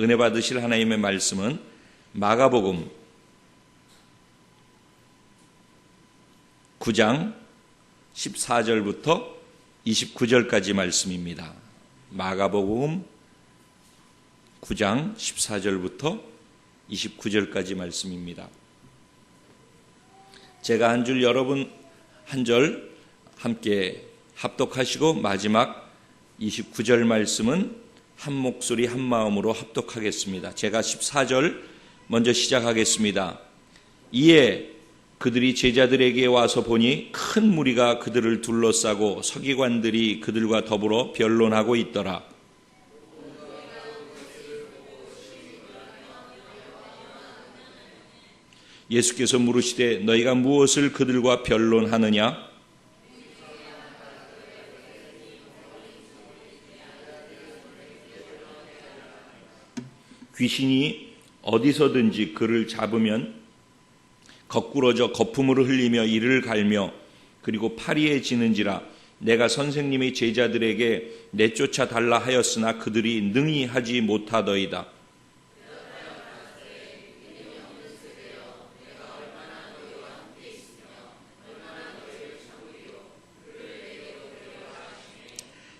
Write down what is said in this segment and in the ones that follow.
은혜 받으실 하나님의 말씀은 마가복음 9장 14절부터 29절까지 말씀입니다. 마가복음 9장 14절부터 29절까지 말씀입니다. 제가 한 줄, 여러분 한 절 함께 합독하시고 마지막 29절 말씀은 한 목소리 한 마음으로 합독하겠습니다. 제가 14절 먼저 시작하겠습니다. 이에 그들이 제자들에게 와서 보니 큰 무리가 그들을 둘러싸고 서기관들이 그들과 더불어 변론하고 있더라. 예수께서 물으시되 너희가 무엇을 그들과 변론하느냐? 귀신이 어디서든지 그를 잡으면 거꾸러져 거품을 흘리며 이를 갈며 그리고 파리에 지는지라. 내가 선생님의 제자들에게 내쫓아 달라 하였으나 그들이 능히 하지 못하더이다.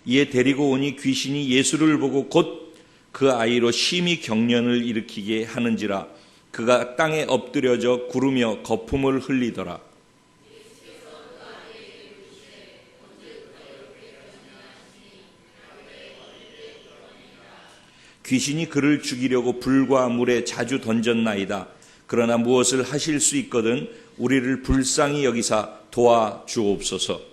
이에 데리고 오니 귀신이 예수를 보고 곧 그 아이로 심히 경련을 일으키게 하는지라. 그가 땅에 엎드려져 구르며 거품을 흘리더라. 귀신이 그를 죽이려고 불과 물에 자주 던졌나이다. 그러나 무엇을 하실 수 있거든 우리를 불쌍히 여기사 도와주옵소서.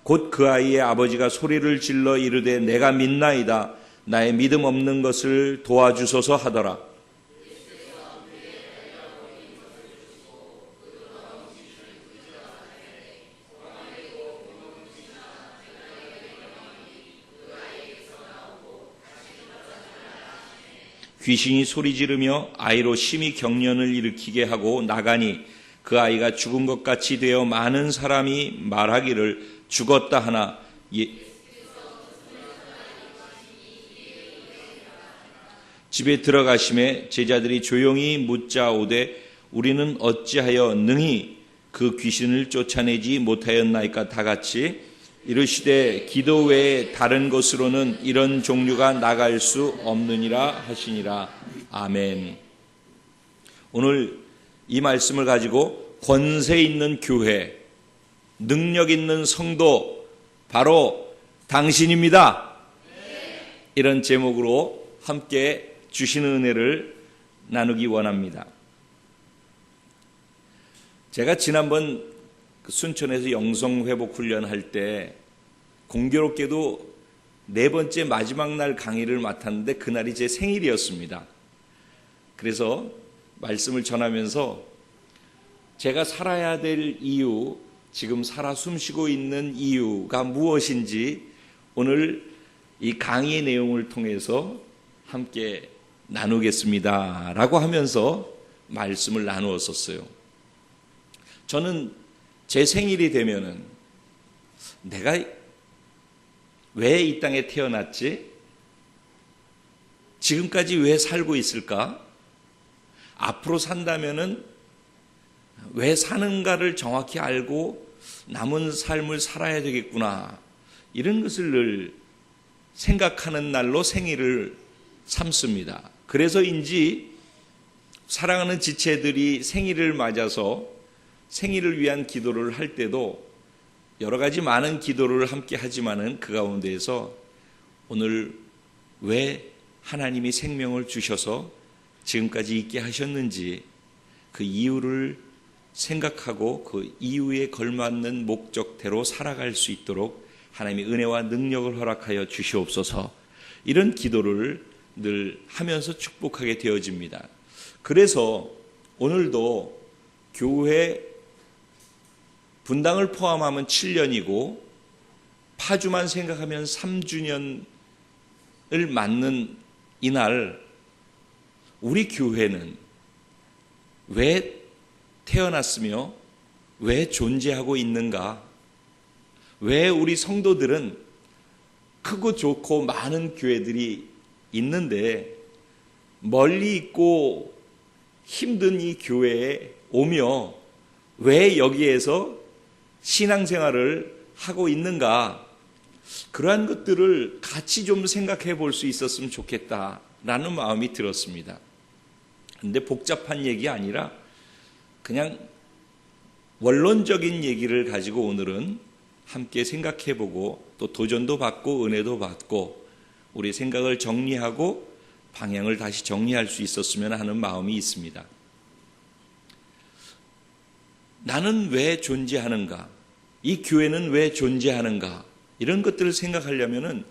곧 그 아이의 아버지가 소리를 질러 이르되 내가 믿나이다. 나의 믿음 없는 것을 도와주소서 하더라. 귀신이 소리 지르며 아이로 심히 경련을 일으키게 하고 나가니 그 아이가 죽은 것 같이 되어 많은 사람이 말하기를 죽었다 하나 집에 들어가심에 제자들이 조용히 묻자오되 우리는 어찌하여 능히 그 귀신을 쫓아내지 못하였나이까. 다같이 이르시되 기도 외에 다른 것으로는 이런 종류가 나갈 수 없느니라 하시니라. 아멘. 오늘 이 말씀을 가지고 권세 있는 교회, 능력 있는 성도 바로 당신입니다. 이런 제목으로 함께 주시는 은혜를 나누기 원합니다. 제가 지난번 순천에서 영성회복 훈련할 때 공교롭게도 4번째 마지막 날 강의를 맡았는데 그날이 제 생일이었습니다. 그래서 말씀을 전하면서 제가 살아야 될 이유, 지금 살아 숨쉬고 있는 이유가 무엇인지 오늘 이 강의의 내용을 통해서 함께 나누겠습니다 라고 하면서 말씀을 나누었었어요. 저는 제 생일이 되면은 내가 왜 이 땅에 태어났지? 지금까지 왜 살고 있을까? 앞으로 산다면은 왜 사는가를 정확히 알고 남은 삶을 살아야 되겠구나. 이런 것을 늘 생각하는 날로 생일을 삼습니다. 그래서인지 사랑하는 지체들이 생일을 맞아서 생일을 위한 기도를 할 때도 여러 가지 많은 기도를 함께 하지만은 그 가운데에서 오늘 왜 하나님이 생명을 주셔서 지금까지 있게 하셨는지 그 이유를 생각하고 그 이유에 걸맞는 목적대로 살아갈 수 있도록 하나님의 은혜와 능력을 허락하여 주시옵소서. 이런 기도를 늘 하면서 축복하게 되어집니다. 그래서 오늘도 교회 분당을 포함하면 7년이고 파주만 생각하면 3주년을 맞는 이날 우리 교회는 왜 태어났으며 왜 존재하고 있는가? 왜 우리 성도들은 크고 좋고 많은 교회들이 있는데 멀리 있고 힘든 이 교회에 오며 왜 여기에서 신앙생활을 하고 있는가? 그러한 것들을 같이 좀 생각해 볼 수 있었으면 좋겠다라는 마음이 들었습니다. 근데 복잡한 얘기 아니라 그냥 원론적인 얘기를 가지고 오늘은 함께 생각해 보고 또 도전도 받고 은혜도 받고 우리 생각을 정리하고 방향을 다시 정리할 수 있었으면 하는 마음이 있습니다. 나는 왜 존재하는가? 이 교회는 왜 존재하는가? 이런 것들을 생각하려면은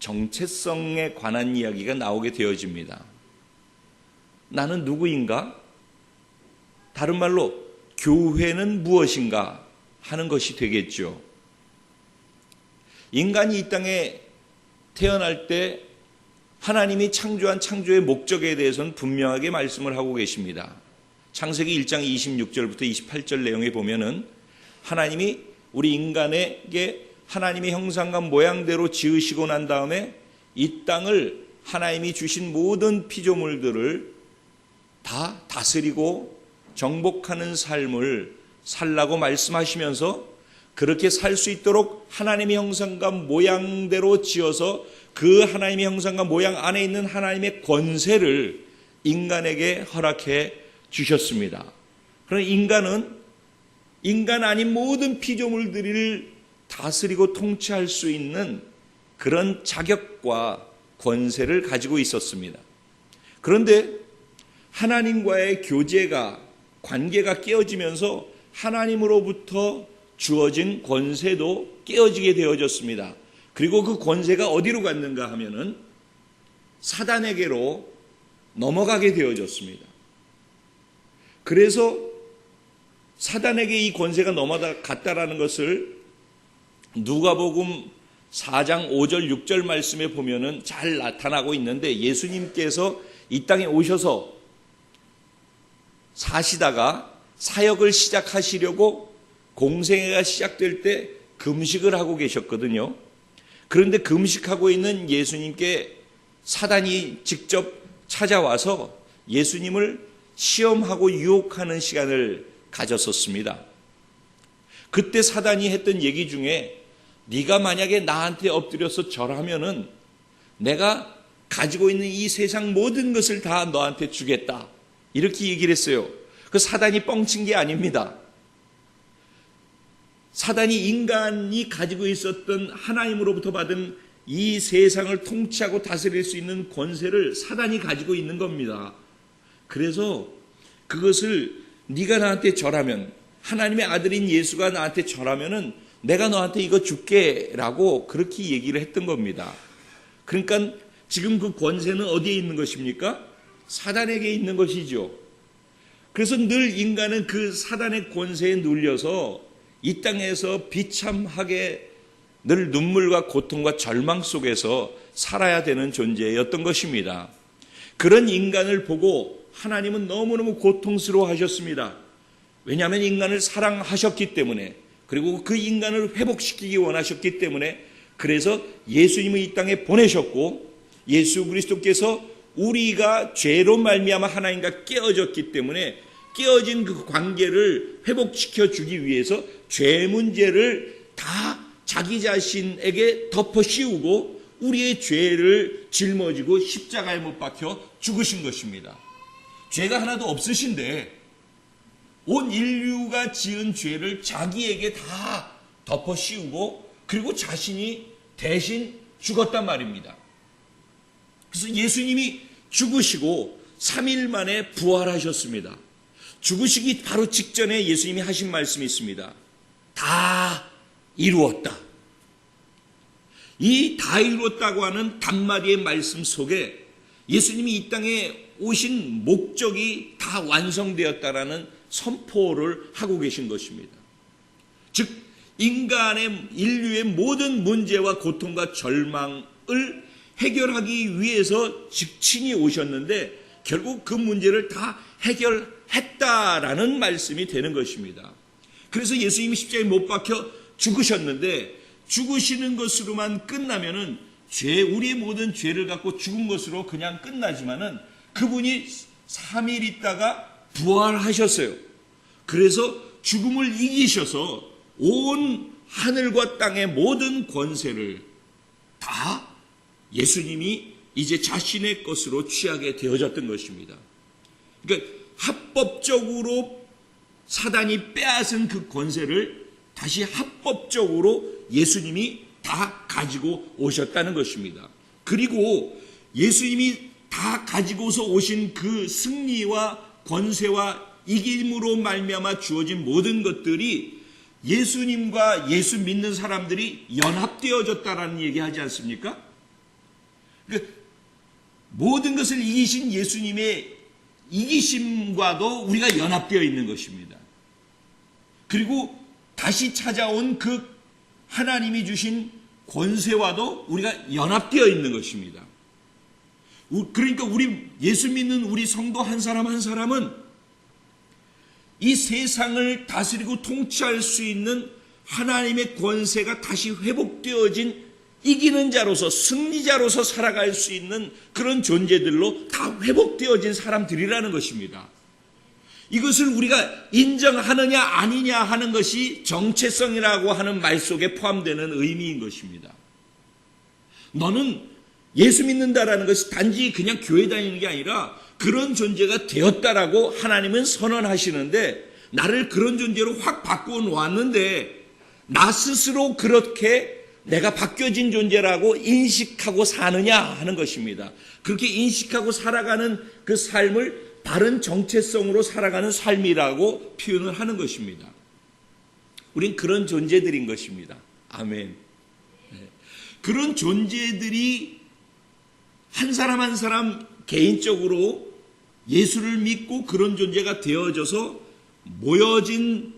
정체성에 관한 이야기가 나오게 되어집니다. 나는 누구인가? 다른 말로 교회는 무엇인가 하는 것이 되겠죠. 인간이 이 땅에 태어날 때 하나님이 창조한 창조의 목적에 대해서는 분명하게 말씀을 하고 계십니다. 창세기 1장 26절부터 28절 내용에 보면은 하나님이 우리 인간에게 하나님의 형상과 모양대로 지으시고 난 다음에 이 땅을 하나님이 주신 모든 피조물들을 다 다스리고 정복하는 삶을 살라고 말씀하시면서 그렇게 살 수 있도록 하나님의 형상과 모양대로 지어서 그 하나님의 형상과 모양 안에 있는 하나님의 권세를 인간에게 허락해 주셨습니다. 그러나 인간은 인간 아닌 모든 피조물들을 다스리고 통치할 수 있는 그런 자격과 권세를 가지고 있었습니다. 그런데 하나님과의 교제가 관계가 깨어지면서 하나님으로부터 주어진 권세도 깨어지게 되어졌습니다. 그리고 그 권세가 어디로 갔는가 하면은 사단에게로 넘어가게 되어졌습니다. 그래서 사단에게 이 권세가 넘어갔다라는 것을 누가복음 4장 5절 6절 말씀에 보면은 잘 나타나고 있는데 예수님께서 이 땅에 오셔서 사시다가 사역을 시작하시려고 공생애가 시작될 때 금식을 하고 계셨거든요. 그런데 금식하고 있는 예수님께 사단이 직접 찾아와서 예수님을 시험하고 유혹하는 시간을 가졌었습니다. 그때 사단이 했던 얘기 중에 네가 만약에 나한테 엎드려서 절하면은 내가 가지고 있는 이 세상 모든 것을 다 너한테 주겠다. 이렇게 얘기를 했어요. 그 사단이 뻥친 게 아닙니다. 사단이 인간이 가지고 있었던 하나님으로부터 받은 이 세상을 통치하고 다스릴 수 있는 권세를 사단이 가지고 있는 겁니다. 그래서 그것을 네가 나한테 절하면 하나님의 아들인 예수가 나한테 절하면은 내가 너한테 이거 줄게라고 그렇게 얘기를 했던 겁니다. 그러니까 지금 그 권세는 어디에 있는 것입니까? 사단에게 있는 것이죠. 그래서 늘 인간은 그 사단의 권세에 눌려서 이 땅에서 비참하게 늘 눈물과 고통과 절망 속에서 살아야 되는 존재였던 것입니다. 그런 인간을 보고 하나님은 너무너무 고통스러워 하셨습니다. 왜냐하면 인간을 사랑하셨기 때문에, 그리고 그 인간을 회복시키기 원하셨기 때문에, 그래서 예수님을 이 땅에 보내셨고 예수 그리스도께서 우리가 죄로 말미암아 하나님과 깨어졌기 때문에 깨어진 그 관계를 회복시켜 주기 위해서 죄 문제를 다 자기 자신에게 덮어 씌우고 우리의 죄를 짊어지고 십자가에 못 박혀 죽으신 것입니다. 죄가 하나도 없으신데 온 인류가 지은 죄를 자기에게 다 덮어 씌우고 그리고 자신이 대신 죽었단 말입니다. 그래서 예수님이 죽으시고 3일 만에 부활하셨습니다. 죽으시기 바로 직전에 예수님이 하신 말씀이 있습니다. 다 이루었다. 이 다 이루었다고 하는 단마디의 말씀 속에 예수님이 이 땅에 오신 목적이 다 완성되었다라는 선포를 하고 계신 것입니다. 즉 인간의 인류의 모든 문제와 고통과 절망을 해결하기 위해서 직친이 오셨는데 결국 그 문제를 다 해결했다라는 말씀이 되는 것입니다. 그래서 예수님이 십자가에 못 박혀 죽으셨는데 죽으시는 것으로만 끝나면은 우리의 모든 죄를 갖고 죽은 것으로 그냥 끝나지만은 그분이 3일 있다가 부활하셨어요. 그래서 죽음을 이기셔서 온 하늘과 땅의 모든 권세를 다 예수님이 이제 자신의 것으로 취하게 되어졌던 것입니다. 그러니까 합법적으로 사단이 빼앗은 그 권세를 다시 합법적으로 예수님이 다 가지고 오셨다는 것입니다. 그리고 예수님이 다 가지고서 오신 그 승리와 권세와 이김으로 말미암아 주어진 모든 것들이 예수님과 예수 믿는 사람들이 연합되어졌다라는 얘기하지 않습니까? 그러니까 모든 것을 이기신 예수님의 이기심과도 우리가 연합되어 있는 것입니다. 그리고 다시 찾아온 그 하나님이 주신 권세와도 우리가 연합되어 있는 것입니다. 그러니까 우리 예수 믿는 우리 성도 한 사람 한 사람은 이 세상을 다스리고 통치할 수 있는 하나님의 권세가 다시 회복되어진 이기는 자로서 승리자로서 살아갈 수 있는 그런 존재들로 다 회복되어진 사람들이라는 것입니다. 이것을 우리가 인정하느냐 아니냐 하는 것이 정체성이라고 하는 말 속에 포함되는 의미인 것입니다. 너는 예수 믿는다라는 것이 단지 그냥 교회 다니는 게 아니라 그런 존재가 되었다라고 하나님은 선언하시는데, 나를 그런 존재로 확 바꾸어 놓았는데 나 스스로 그렇게 내가 바뀌어진 존재라고 인식하고 사느냐 하는 것입니다. 그렇게 인식하고 살아가는 그 삶을 바른 정체성으로 살아가는 삶이라고 표현을 하는 것입니다. 우린 그런 존재들인 것입니다. 아멘. 그런 존재들이 한 사람 한 사람 개인적으로 예수를 믿고 그런 존재가 되어져서 모여진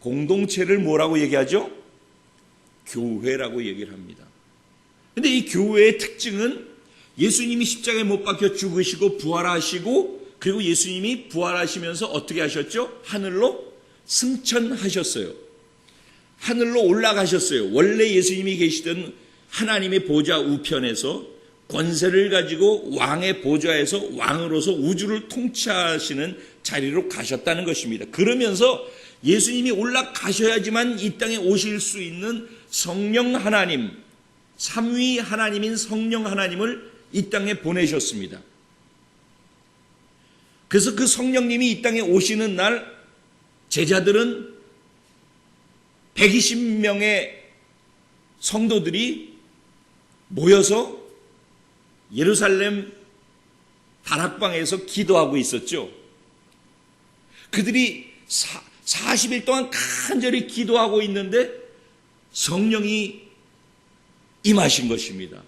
공동체를 뭐라고 얘기하죠? 교회라고 얘기를 합니다. 그런데 이 교회의 특징은 예수님이 십자가에 못 박혀 죽으시고 부활하시고, 그리고 예수님이 부활하시면서 어떻게 하셨죠? 하늘로 승천하셨어요. 하늘로 올라가셨어요. 원래 예수님이 계시던 하나님의 보좌 우편에서 권세를 가지고 왕의 보좌에서 왕으로서 우주를 통치하시는 자리로 가셨다는 것입니다. 그러면서 예수님이 올라가셔야지만 이 땅에 오실 수 있는 성령 하나님, 삼위 하나님인 성령 하나님을 이 땅에 보내셨습니다. 그래서 그 성령님이 이 땅에 오시는 날 제자들은 120명의 성도들이 모여서 예루살렘 다락방에서 기도하고 있었죠. 그들이 40일 동안 간절히 기도하고 있는데 성령이 임하신 것입니다.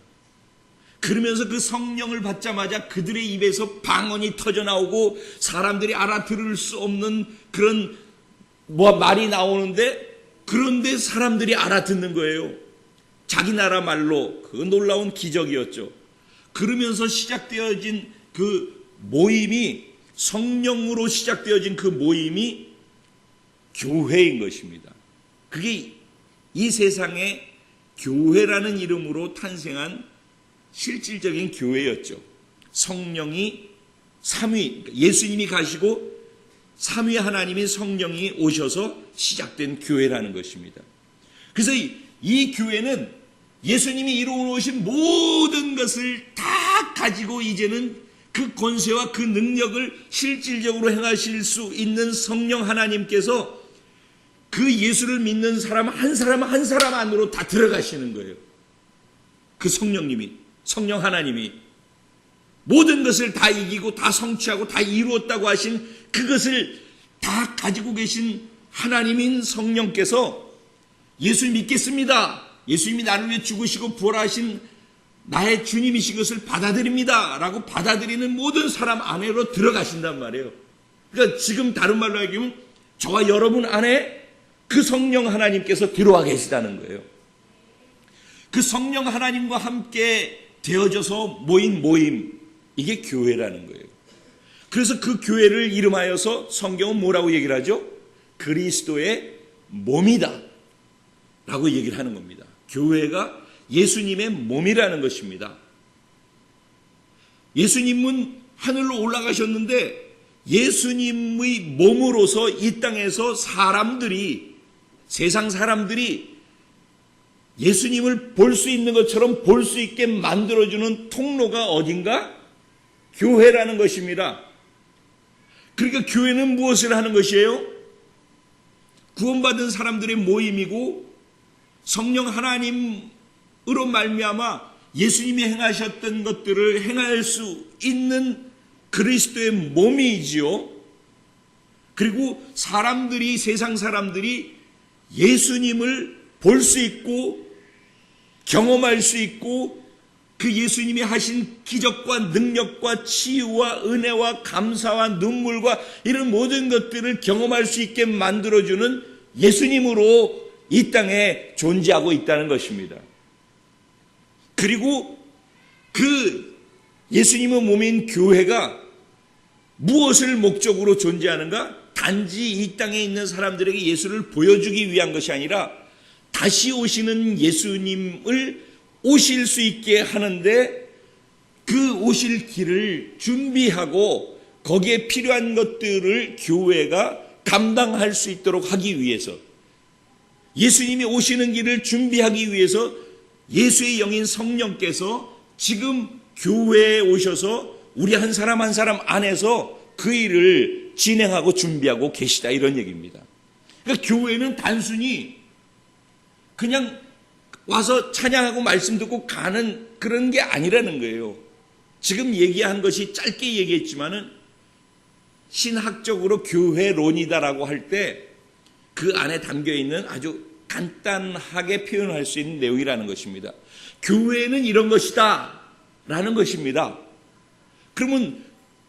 그러면서 그 성령을 받자마자 그들의 입에서 방언이 터져나오고 사람들이 알아들을 수 없는 그런 말이 나오는데, 그런데 사람들이 알아듣는 거예요. 자기 나라 말로. 그 놀라운 기적이었죠. 그러면서 시작되어진 그 모임이, 성령으로 시작되어진 그 모임이 교회인 것입니다. 그게 이 세상에 교회라는 이름으로 탄생한 실질적인 교회였죠. 성령이 삼위, 예수님이 가시고 삼위 하나님인 성령이 오셔서 시작된 교회라는 것입니다. 그래서 이 교회는 예수님이 이루어오신 모든 것을 다 가지고 이제는 그 권세와 그 능력을 실질적으로 행하실 수 있는 성령 하나님께서 그 예수를 믿는 사람 한 사람 한 사람 안으로 다 들어가시는 거예요. 그 성령님이, 성령 하나님이 모든 것을 다 이기고 다 성취하고 다 이루었다고 하신 그것을 다 가지고 계신 하나님인 성령께서 예수 믿겠습니다. 예수님이 나를 위해 죽으시고 부활하신 나의 주님이신 것을 받아들입니다 라고 받아들이는 모든 사람 안으로 들어가신단 말이에요. 그러니까 지금 다른 말로 얘기하면 저와 여러분 안에 그 성령 하나님께서 들어와 계시다는 거예요. 그 성령 하나님과 함께 되어져서 모인 모임, 이게 교회라는 거예요. 그래서 그 교회를 이름하여서 성경은 뭐라고 얘기를 하죠? 그리스도의 몸이다. 라고 얘기를 하는 겁니다. 교회가 예수님의 몸이라는 것입니다. 예수님은 하늘로 올라가셨는데 예수님의 몸으로서 이 땅에서 세상 사람들이 예수님을 볼 수 있는 것처럼 볼 수 있게 만들어주는 통로가 어딘가? 교회라는 것입니다. 그러니까 교회는 무엇을 하는 것이에요? 구원받은 사람들의 모임이고 성령 하나님으로 말미암아 예수님이 행하셨던 것들을 행할 수 있는 그리스도의 몸이지요. 그리고 세상 사람들이 예수님을 볼 수 있고 경험할 수 있고 그 예수님이 하신 기적과 능력과 치유와 은혜와 감사와 눈물과 이런 모든 것들을 경험할 수 있게 만들어주는 예수님으로 이 땅에 존재하고 있다는 것입니다. 그리고 그 예수님의 몸인 교회가 무엇을 목적으로 존재하는가? 단지 이 땅에 있는 사람들에게 예수를 보여주기 위한 것이 아니라 다시 오시는 예수님을 오실 수 있게 하는데 그 오실 길을 준비하고 거기에 필요한 것들을 교회가 감당할 수 있도록 하기 위해서, 예수님이 오시는 길을 준비하기 위해서 예수의 영인 성령께서 지금 교회에 오셔서 우리 한 사람 한 사람 안에서 그 일을 진행하고 준비하고 계시다, 이런 얘기입니다. 그러니까 교회는 단순히 그냥 와서 찬양하고 말씀 듣고 가는 그런 게 아니라는 거예요. 지금 얘기한 것이 짧게 얘기했지만은 신학적으로 교회론이다라고 할 때 그 안에 담겨 있는 아주 간단하게 표현할 수 있는 내용이라는 것입니다. 교회는 이런 것이다 라는 것입니다. 그러면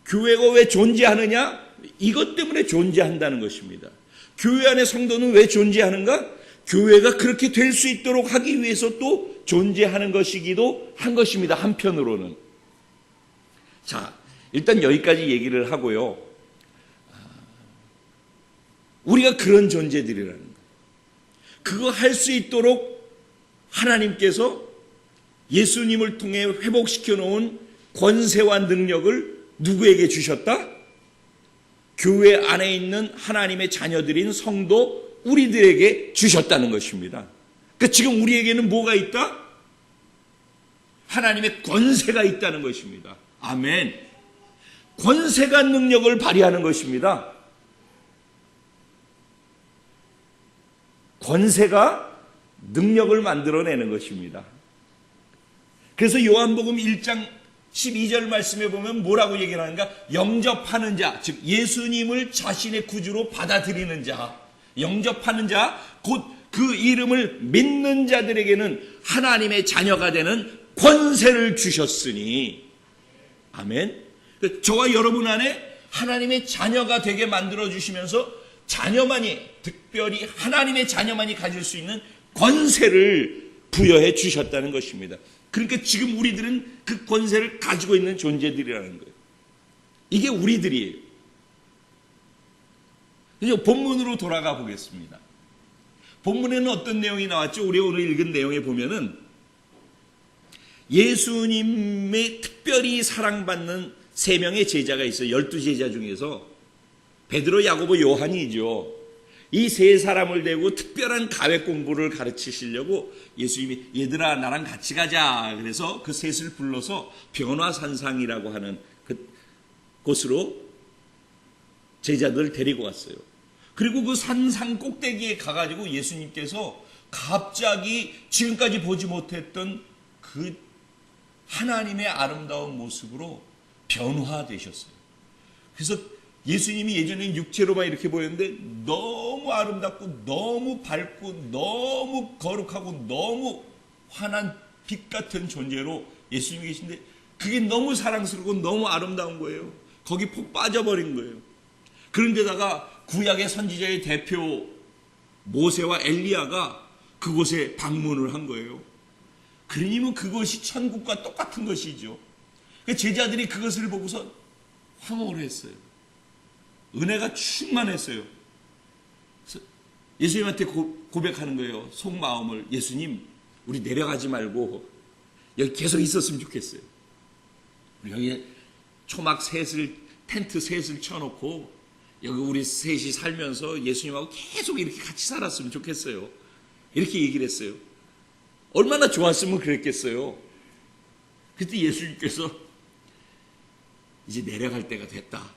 교회가 왜 존재하느냐? 이것 때문에 존재한다는 것입니다. 교회 안에 성도는 왜 존재하는가? 교회가 그렇게 될 수 있도록 하기 위해서 또 존재하는 것이기도 한 것입니다. 한편으로는. 자, 일단 여기까지 얘기를 하고요. 우리가 그런 존재들이라는 거. 그거 할 수 있도록 하나님께서 예수님을 통해 회복시켜 놓은 권세와 능력을 누구에게 주셨다? 교회 안에 있는 하나님의 자녀들인 성도 우리들에게 주셨다는 것입니다. 그러니까 지금 우리에게는 뭐가 있다? 하나님의 권세가 있다는 것입니다. 아멘. 권세가 능력을 발휘하는 것입니다. 권세가 능력을 만들어내는 것입니다. 그래서 요한복음 1장 12절 말씀에 보면 뭐라고 얘기를 하는가? 영접하는 자, 즉 예수님을 자신의 구주로 받아들이는 자, 영접하는 자, 곧 그 이름을 믿는 자들에게는 하나님의 자녀가 되는 권세를 주셨으니, 아멘. 저와 여러분 안에 하나님의 자녀가 되게 만들어주시면서 자녀만이, 특별히 하나님의 자녀만이 가질 수 있는 권세를 부여해 주셨다는 것입니다. 그러니까 지금 우리들은 그 권세를 가지고 있는 존재들이라는 거예요. 이게 우리들이에요. 이제 본문으로 돌아가 보겠습니다. 본문에는 어떤 내용이 나왔죠? 우리 오늘 읽은 내용에 보면은 예수님의 특별히 사랑받는 3명의 제자가 있어요. 12제자 중에서 베드로, 야고보, 요한이죠. 이 3사람을 대고 특별한 가획 공부를 가르치시려고 예수님이 얘들아 나랑 같이 가자. 그래서 그 셋을 불러서 변화산상이라고 하는 그 곳으로 제자들 데리고 왔어요. 그리고 그 산상 꼭대기에 가가지고 예수님께서 갑자기 지금까지 보지 못했던 그 하나님의 아름다운 모습으로 변화되셨어요. 그래서 예수님이 예전에 육체로만 이렇게 보였는데 너무 아름답고 너무 밝고 너무 거룩하고 너무 환한 빛 같은 존재로 예수님이 계신데 그게 너무 사랑스럽고 너무 아름다운 거예요. 거기 푹 빠져버린 거예요. 그런데다가 구약의 선지자의 대표 모세와 엘리야가 그곳에 방문을 한 거예요. 그러니까 그것이 천국과 똑같은 것이죠. 제자들이 그것을 보고서 황홀을 했어요. 은혜가 충만했어요. 그래서 예수님한테 고백하는 거예요. 속마음을. 예수님, 우리 내려가지 말고 여기 계속 있었으면 좋겠어요. 우리 여기 초막 셋을, 텐트 셋을 쳐놓고 여기 우리 셋이 살면서 예수님하고 계속 이렇게 같이 살았으면 좋겠어요. 이렇게 얘기를 했어요. 얼마나 좋았으면 그랬겠어요. 그때 예수님께서 이제 내려갈 때가 됐다.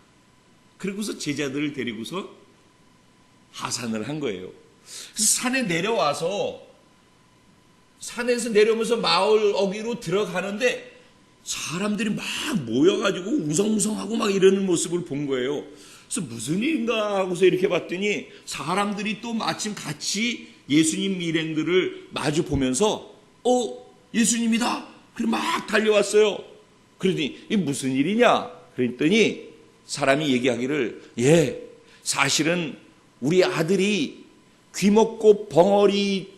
그리고서 제자들을 데리고서 하산을 한 거예요. 그래서 산에 내려와서 산에서 내려오면서 마을 어귀로 들어가는데 사람들이 막 모여가지고 웅성웅성하고 막 이러는 모습을 본 거예요. 그래서 무슨 일인가 하고서 이렇게 봤더니 사람들이 또 마침 같이 예수님 일행들을 마주 보면서 예수님이다. 그래 막 달려왔어요. 그러더니 이게 무슨 일이냐? 그랬더니 사람이 얘기하기를 사실은 우리 아들이 귀먹고 벙어리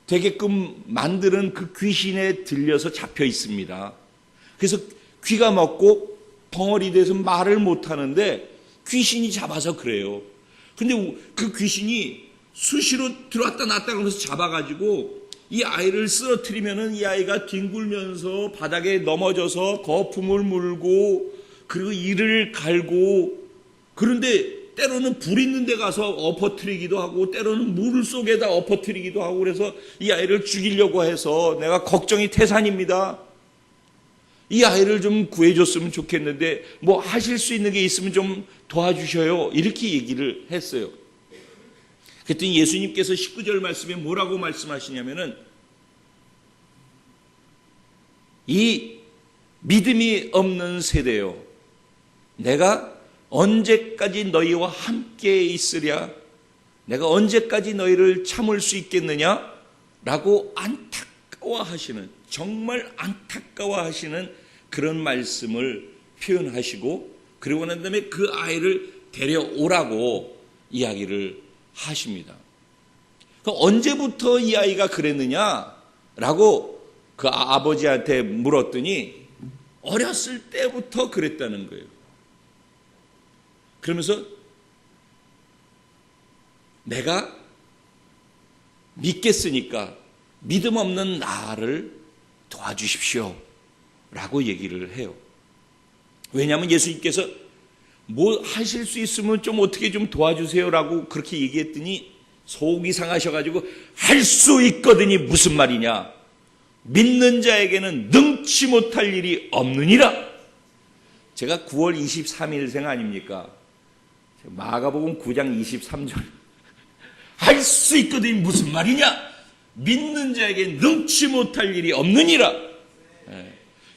되게끔 만드는 그 귀신에 들려서 잡혀 있습니다. 그래서 귀가 먹고 벙어리 돼서 말을 못하는데 귀신이 잡아서 그래요. 근데 그 귀신이 수시로 들어왔다 놨다 그러면서 잡아가지고 이 아이를 쓰러뜨리면은 이 아이가 뒹굴면서 바닥에 넘어져서 거품을 물고 그리고 이를 갈고, 그런데 때로는 불 있는 데 가서 엎어뜨리기도 하고 때로는 물 속에다 엎어뜨리기도 하고, 그래서 이 아이를 죽이려고 해서 내가 걱정이 태산입니다. 이 아이를 좀 구해줬으면 좋겠는데 뭐 하실 수 있는 게 있으면 좀 도와주셔요. 이렇게 얘기를 했어요. 그랬더니 예수님께서 19절 말씀에 뭐라고 말씀하시냐면은, 이 믿음이 없는 세대요, 내가 언제까지 너희와 함께 있으랴? 내가 언제까지 너희를 참을 수 있겠느냐? 라고 안타까워하시는, 정말 안타까워하시는 그런 말씀을 표현하시고, 그리고 난 다음에 그 아이를 데려오라고 이야기를 하십니다. 언제부터 이 아이가 그랬느냐라고 그 아버지한테 물었더니 어렸을 때부터 그랬다는 거예요. 그러면서 내가 믿겠으니까 믿음 없는 나를 도와주십시오 라고 얘기를 해요. 왜냐하면 예수님께서 뭐 하실 수 있으면 좀 어떻게 좀 도와주세요 라고 그렇게 얘기했더니 속이 상하셔가지고 할 수 있거든이 무슨 말이냐, 믿는 자에게는 능치 못할 일이 없느니라. 제가 9월 23일생 아닙니까? 마가복음 9장 23절 할 수 있거든이 무슨 말이냐, 믿는 자에게 능치 못할 일이 없느니라.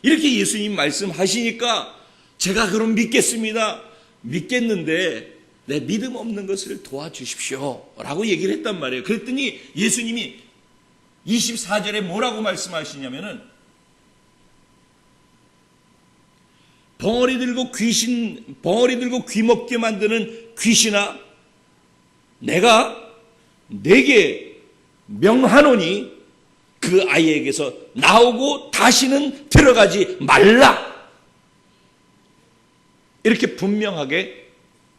이렇게 예수님 말씀하시니까 제가 그럼 믿겠습니다. 믿겠는데 내 믿음 없는 것을 도와주십시오 라고 얘기를 했단 말이에요. 그랬더니 예수님이 24절에 뭐라고 말씀하시냐면은, 벙어리 들고 귀 먹게 만드는 귀신아, 내가 내게 명하노니 그 아이에게서 나오고 다시는 들어가지 말라. 이렇게 분명하게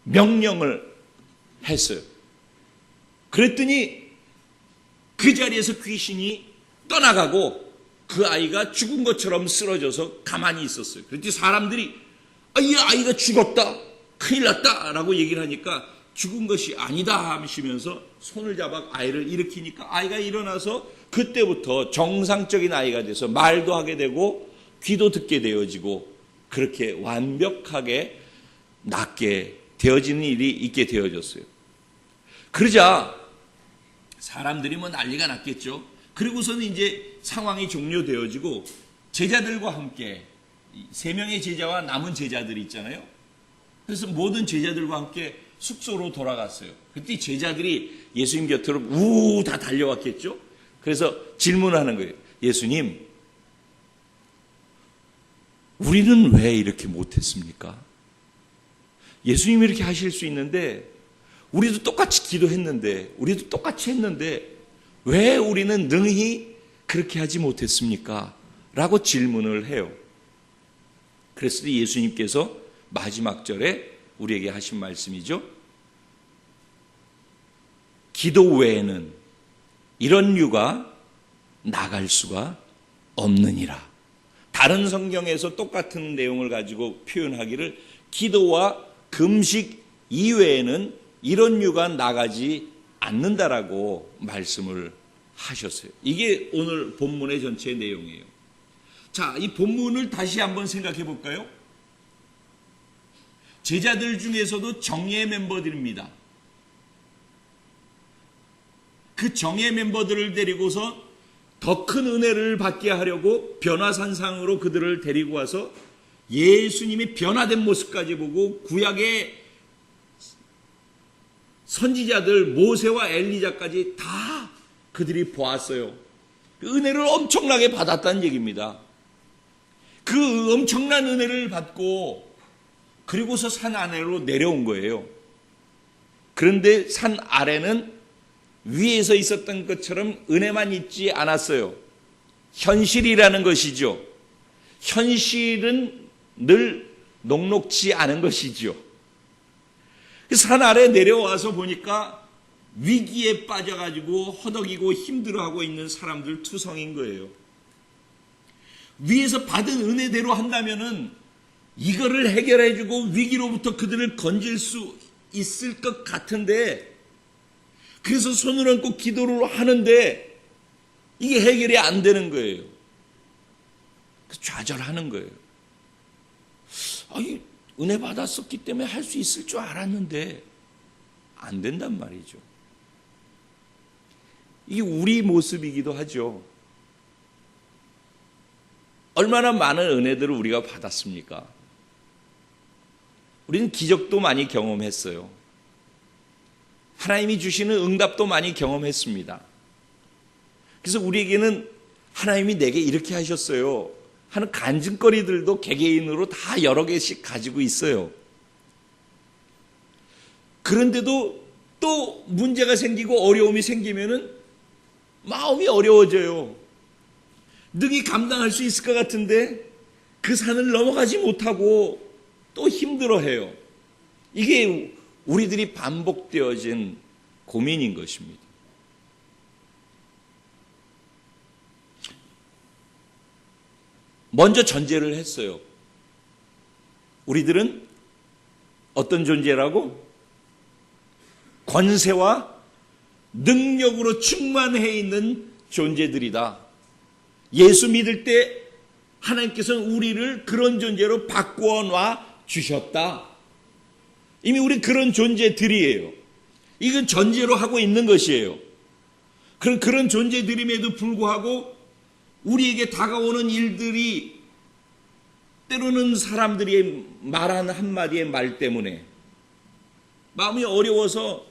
명령을 했어요. 그랬더니 그 자리에서 귀신이 떠나가고 그 아이가 죽은 것처럼 쓰러져서 가만히 있었어요. 그랬더니 사람들이 이 아이가 죽었다, 큰일 났다 라고 얘기를 하니까 죽은 것이 아니다 하시면서 손을 잡아 아이를 일으키니까 아이가 일어나서 그때부터 정상적인 아이가 돼서 말도 하게 되고 귀도 듣게 되어지고 그렇게 완벽하게 낫게 되어지는 일이 있게 되어졌어요. 그러자 사람들이 뭐 난리가 났겠죠. 그리고서는 이제 상황이 종료되어지고 제자들과 함께 3명의 제자와 남은 제자들이 있잖아요. 그래서 모든 제자들과 함께 숙소로 돌아갔어요. 그때 제자들이 예수님 곁으로 다 달려왔겠죠. 그래서 질문하는 거예요. 예수님, 우리는 왜 이렇게 못했습니까? 예수님이 이렇게 하실 수 있는데, 우리도 똑같이 기도했는데, 우리도 똑같이 했는데 왜 우리는 능히 그렇게 하지 못했습니까? 라고 질문을 해요. 그랬을 때 예수님께서 마지막 절에 우리에게 하신 말씀이죠. 기도 외에는 이런 유가 나갈 수가 없느니라. 다른 성경에서 똑같은 내용을 가지고 표현하기를 기도와 금식 이외에는 이런 유가 나가지 않는다라고 말씀을 하셨어요. 이게 오늘 본문의 전체 내용이에요. 자, 이 본문을 다시 한번 생각해 볼까요? 제자들 중에서도 정예 멤버들입니다. 그 정예 멤버들을 데리고서 더 큰 은혜를 받게 하려고 변화산상으로 그들을 데리고 와서 예수님의 변화된 모습까지 보고 구약의 선지자들 모세와 엘리야까지 다 그들이 보았어요. 그 은혜를 엄청나게 받았다는 얘기입니다. 그 엄청난 은혜를 받고 그리고서 산 아래로 내려온 거예요. 그런데 산 아래는 위에서 있었던 것처럼 은혜만 있지 않았어요. 현실이라는 것이죠. 현실은 늘 녹록지 않은 것이죠. 산 아래 내려와서 보니까 위기에 빠져가지고 허덕이고 힘들어하고 있는 사람들 투성인 거예요. 위에서 받은 은혜대로 한다면은 이거를 해결해주고 위기로부터 그들을 건질 수 있을 것 같은데, 그래서 손을 얹고 기도를 하는데 이게 해결이 안 되는 거예요. 좌절하는 거예요. 아니, 은혜 받았었기 때문에 할 수 있을 줄 알았는데 안 된단 말이죠. 이게 우리 모습이기도 하죠. 얼마나 많은 은혜들을 우리가 받았습니까? 우리는 기적도 많이 경험했어요. 하나님이 주시는 응답도 많이 경험했습니다. 그래서 우리에게는 하나님이 내게 이렇게 하셨어요 하는 간증거리들도 개개인으로 다 여러 개씩 가지고 있어요. 그런데도 또 문제가 생기고 어려움이 생기면은 마음이 어려워져요. 능히 감당할 수 있을 것 같은데 그 산을 넘어가지 못하고 또 힘들어해요. 이게 우리들이 반복되어진 고민인 것입니다. 먼저 전제를 했어요. 우리들은 어떤 존재라고? 권세와 능력으로 충만해 있는 존재들이다. 예수 믿을 때 하나님께서는 우리를 그런 존재로 바꾸어 놔 주셨다. 이미 우리 그런 존재들이에요. 이건 전제로 하고 있는 것이에요. 그런 존재들임에도 불구하고 우리에게 다가오는 일들이 때로는 사람들이 말하는 한마디의 말 때문에 마음이 어려워서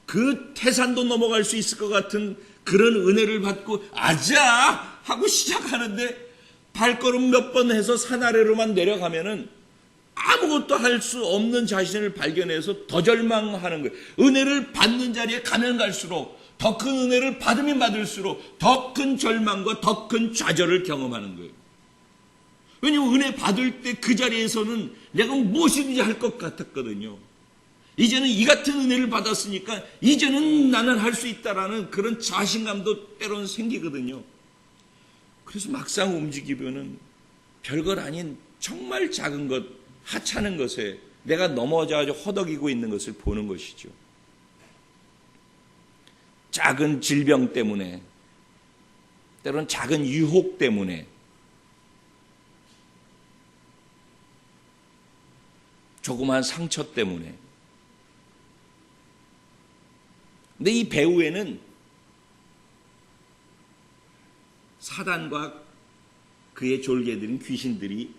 그 태산도 넘어갈 수 있을 것 같은 그런 은혜를 받고 아자 하고 시작하는데 발걸음 몇 번 해서 산 아래로만 내려가면은 아무것도 할 수 없는 자신을 발견해서 더 절망하는 거예요. 은혜를 받는 자리에 가면 갈수록 더 큰 은혜를 받으면 받을수록 더 큰 절망과 더 큰 좌절을 경험하는 거예요. 왜냐하면 은혜 받을 때 그 자리에서는 내가 무엇이든지 할 것 같았거든요. 이제는 이 같은 은혜를 받았으니까 이제는 나는 할 수 있다라는 그런 자신감도 때로는 생기거든요. 그래서 막상 움직이면은 별것 아닌 정말 작은 것, 하찮은 것에 내가 넘어져가지고 허덕이고 있는 것을 보는 것이죠. 작은 질병 때문에, 때로는 작은 유혹 때문에, 조그마한 상처 때문에. 근데 이 배후에는 사단과 그의 졸개들인 귀신들이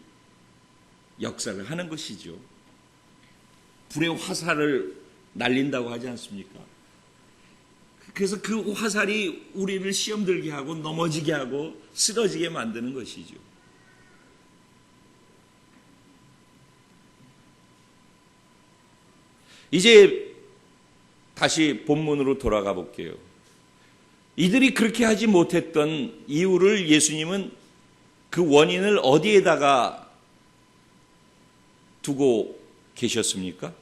역사를 하는 것이죠. 불의 화살을 날린다고 하지 않습니까? 그래서 그 화살이 우리를 시험 들게 하고 넘어지게 하고 쓰러지게 만드는 것이죠. 이제 다시 본문으로 돌아가 볼게요. 이들이 그렇게 하지 못했던 이유를 예수님은 그 원인을 어디에다가 두고 계셨습니까?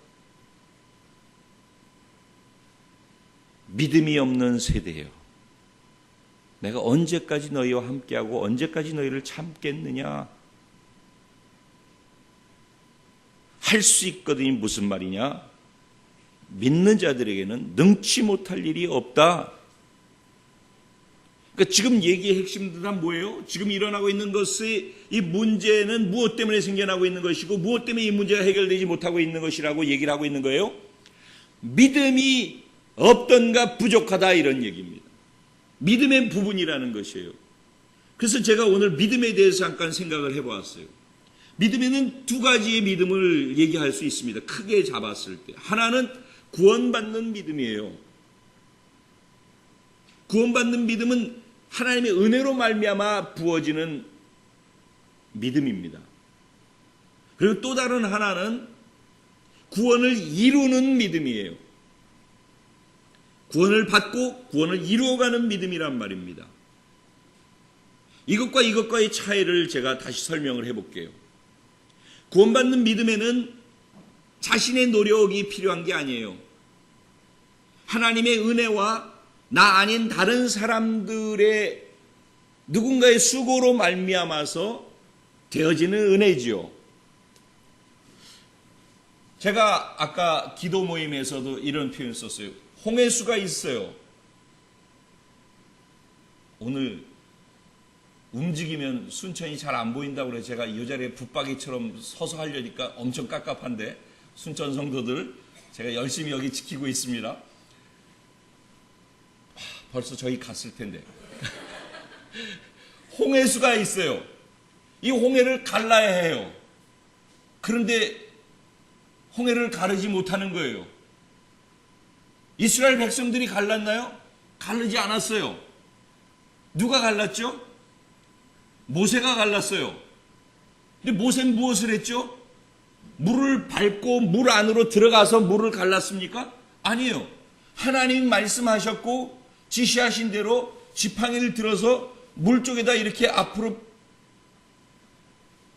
믿음이 없는 세대예요. 내가 언제까지 너희와 함께하고 언제까지 너희를 참겠느냐? 할 수 있거든이 무슨 말이냐? 믿는 자들에게는 능치 못할 일이 없다. 그러니까 지금 얘기의 핵심은 다 뭐예요? 지금 일어나고 있는 것의 이 문제는 무엇 때문에 생겨나고 있는 것이고 무엇 때문에 이 문제가 해결되지 못하고 있는 것이라고 얘기를 하고 있는 거예요? 믿음이 없던가 부족하다 이런 얘기입니다. 믿음의 부분이라는 것이에요. 그래서 제가 오늘 믿음에 대해서 잠깐 생각을 해보았어요. 믿음에는 두 가지의 믿음을 얘기할 수 있습니다. 크게 잡았을 때. 하나는 구원받는 믿음이에요. 구원받는 믿음은 하나님의 은혜로 말미암아 부어지는 믿음입니다. 그리고 또 다른 하나는 구원을 이루는 믿음이에요. 구원을 받고 구원을 이루어가는 믿음이란 말입니다. 이것과의 차이를 제가 다시 설명을 해볼게요. 구원받는 믿음에는 자신의 노력이 필요한 게 아니에요. 하나님의 은혜와 나 아닌 다른 사람들의 누군가의 수고로 말미암아서 되어지는 은혜지요. 제가 아까 기도 모임에서도 이런 표현 썼어요. 홍해수가 있어요. 오늘 움직이면 순천이 잘 안 보인다고 그래. 제가 이 자리에 붙박이처럼 서서 하려니까 엄청 깝깝한데 순천 성도들 제가 열심히 여기 지키고 있습니다. 벌써 저희 갔을 텐데. 홍해수가 있어요. 이 홍해를 갈라야 해요. 그런데 홍해를 가르지 못하는 거예요. 이스라엘 백성들이 갈랐나요? 가르지 않았어요. 누가 갈랐죠? 모세가 갈랐어요. 근데 모세는 무엇을 했죠? 물을 밟고 물 안으로 들어가서 물을 갈랐습니까? 아니에요. 하나님 말씀하셨고 지시하신 대로 지팡이를 들어서 물 쪽에다 이렇게 앞으로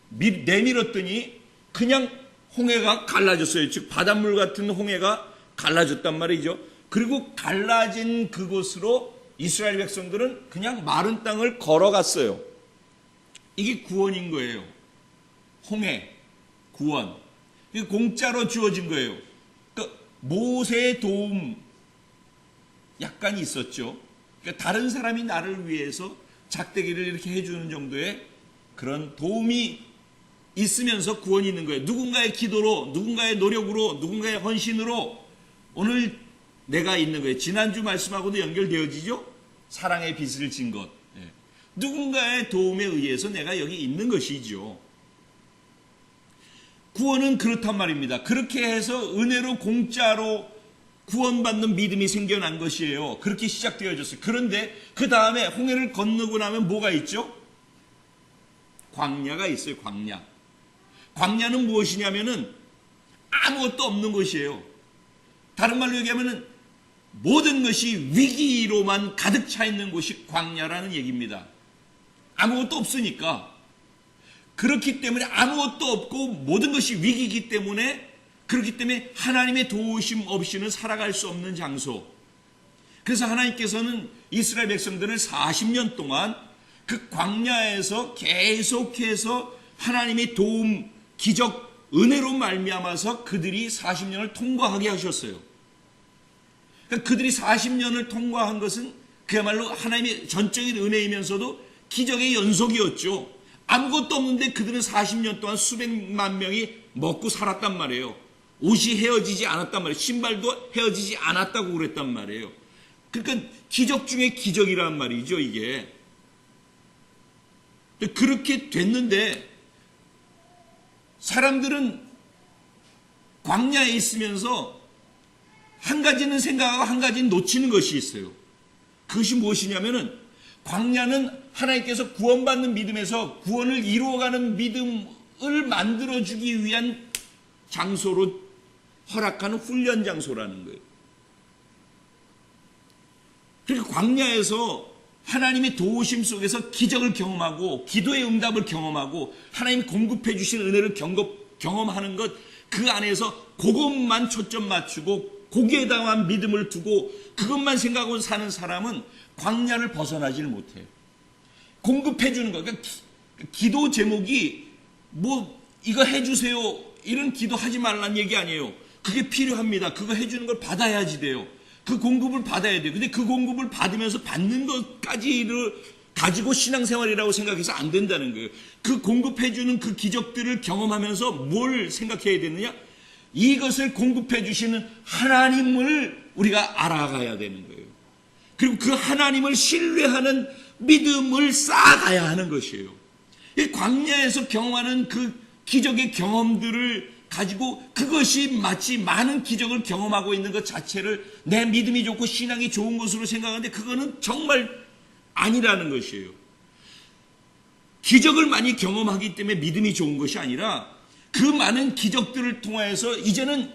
내밀었더니 그냥 홍해가 갈라졌어요. 즉 바닷물 같은 홍해가 갈라졌단 말이죠. 그리고 갈라진 그곳으로 이스라엘 백성들은 그냥 마른 땅을 걸어갔어요. 이게 구원인 거예요. 홍해, 구원. 이게 공짜로 주어진 거예요. 그러니까 모세의 도움 약간 있었죠. 그러니까 다른 사람이 나를 위해서 작대기를 이렇게 해주는 정도의 그런 도움이 있으면서 구원이 있는 거예요. 누군가의 기도로, 누군가의 노력으로, 누군가의 헌신으로 오늘 내가 있는 거예요. 지난주 말씀하고도 연결되어지죠? 사랑의 빚을 진 것. 누군가의 도움에 의해서 내가 여기 있는 것이죠. 구원은 그렇단 말입니다. 그렇게 해서 은혜로 공짜로 구원받는 믿음이 생겨난 것이에요. 그렇게 시작되어졌어요. 그런데 그 다음에 홍해를 건너고 나면 뭐가 있죠? 광야가 있어요. 광야. 광야는 무엇이냐면은 아무것도 없는 것이에요. 다른 말로 얘기하면은 모든 것이 위기로만 가득 차 있는 곳이 광야라는 얘기입니다. 아무것도 없으니까. 그렇기 때문에 아무것도 없고 모든 것이 위기이기 때문에 그렇기 때문에 하나님의 도우심 없이는 살아갈 수 없는 장소. 그래서 하나님께서는 이스라엘 백성들을 40년 동안 그 광야에서 계속해서 하나님의 도움, 기적, 은혜로 말미암아서 그들이 40년을 통과하게 하셨어요. 그러니까 그들이 40년을 통과한 것은 그야말로 하나님의 전적인 은혜이면서도 기적의 연속이었죠. 아무것도 없는데 그들은 40년 동안 수백만 명이 먹고 살았단 말이에요. 옷이 헤어지지 않았단 말이에요. 신발도 헤어지지 않았다고 그랬단 말이에요. 그러니까 기적 중에 기적이란 말이죠, 이게. 그렇게 됐는데 사람들은 광야에 있으면서 한 가지는 생각하고 한 가지는 놓치는 것이 있어요. 그것이 무엇이냐면은 광야는 하나님께서 구원받는 믿음에서 구원을 이루어가는 믿음을 만들어주기 위한 장소로 허락하는 훈련 장소라는 거예요. 그러니까 광야에서 하나님의 도우심 속에서 기적을 경험하고 기도의 응답을 경험하고 하나님이 공급해 주신 은혜를 경험하는 것, 그 안에서 그것만 초점 맞추고 거기에 대한 믿음을 두고 그것만 생각하고 사는 사람은 광야를 벗어나지를 못해요. 공급해 주는 거. 그러니까 기도 제목이 뭐 이거 해주세요 이런 기도하지 말라는 얘기 아니에요. 그게 필요합니다. 그거 해주는 걸 받아야지 돼요. 그 공급을 받아야 돼요. 근데 그 공급을 받으면서 받는 것까지를 가지고 신앙생활이라고 생각해서 안 된다는 거예요. 그 공급해주는 그 기적들을 경험하면서 뭘 생각해야 되느냐? 이것을 공급해 주시는 하나님을 우리가 알아가야 되는 거예요. 그리고 그 하나님을 신뢰하는 믿음을 쌓아가야 하는 것이에요. 이 광야에서 경험하는 그 기적의 경험들을 가지고 그것이 마치 많은 기적을 경험하고 있는 것 자체를 내 믿음이 좋고 신앙이 좋은 것으로 생각하는데 그거는 정말 아니라는 것이에요. 기적을 많이 경험하기 때문에 믿음이 좋은 것이 아니라 그 많은 기적들을 통해서 이제는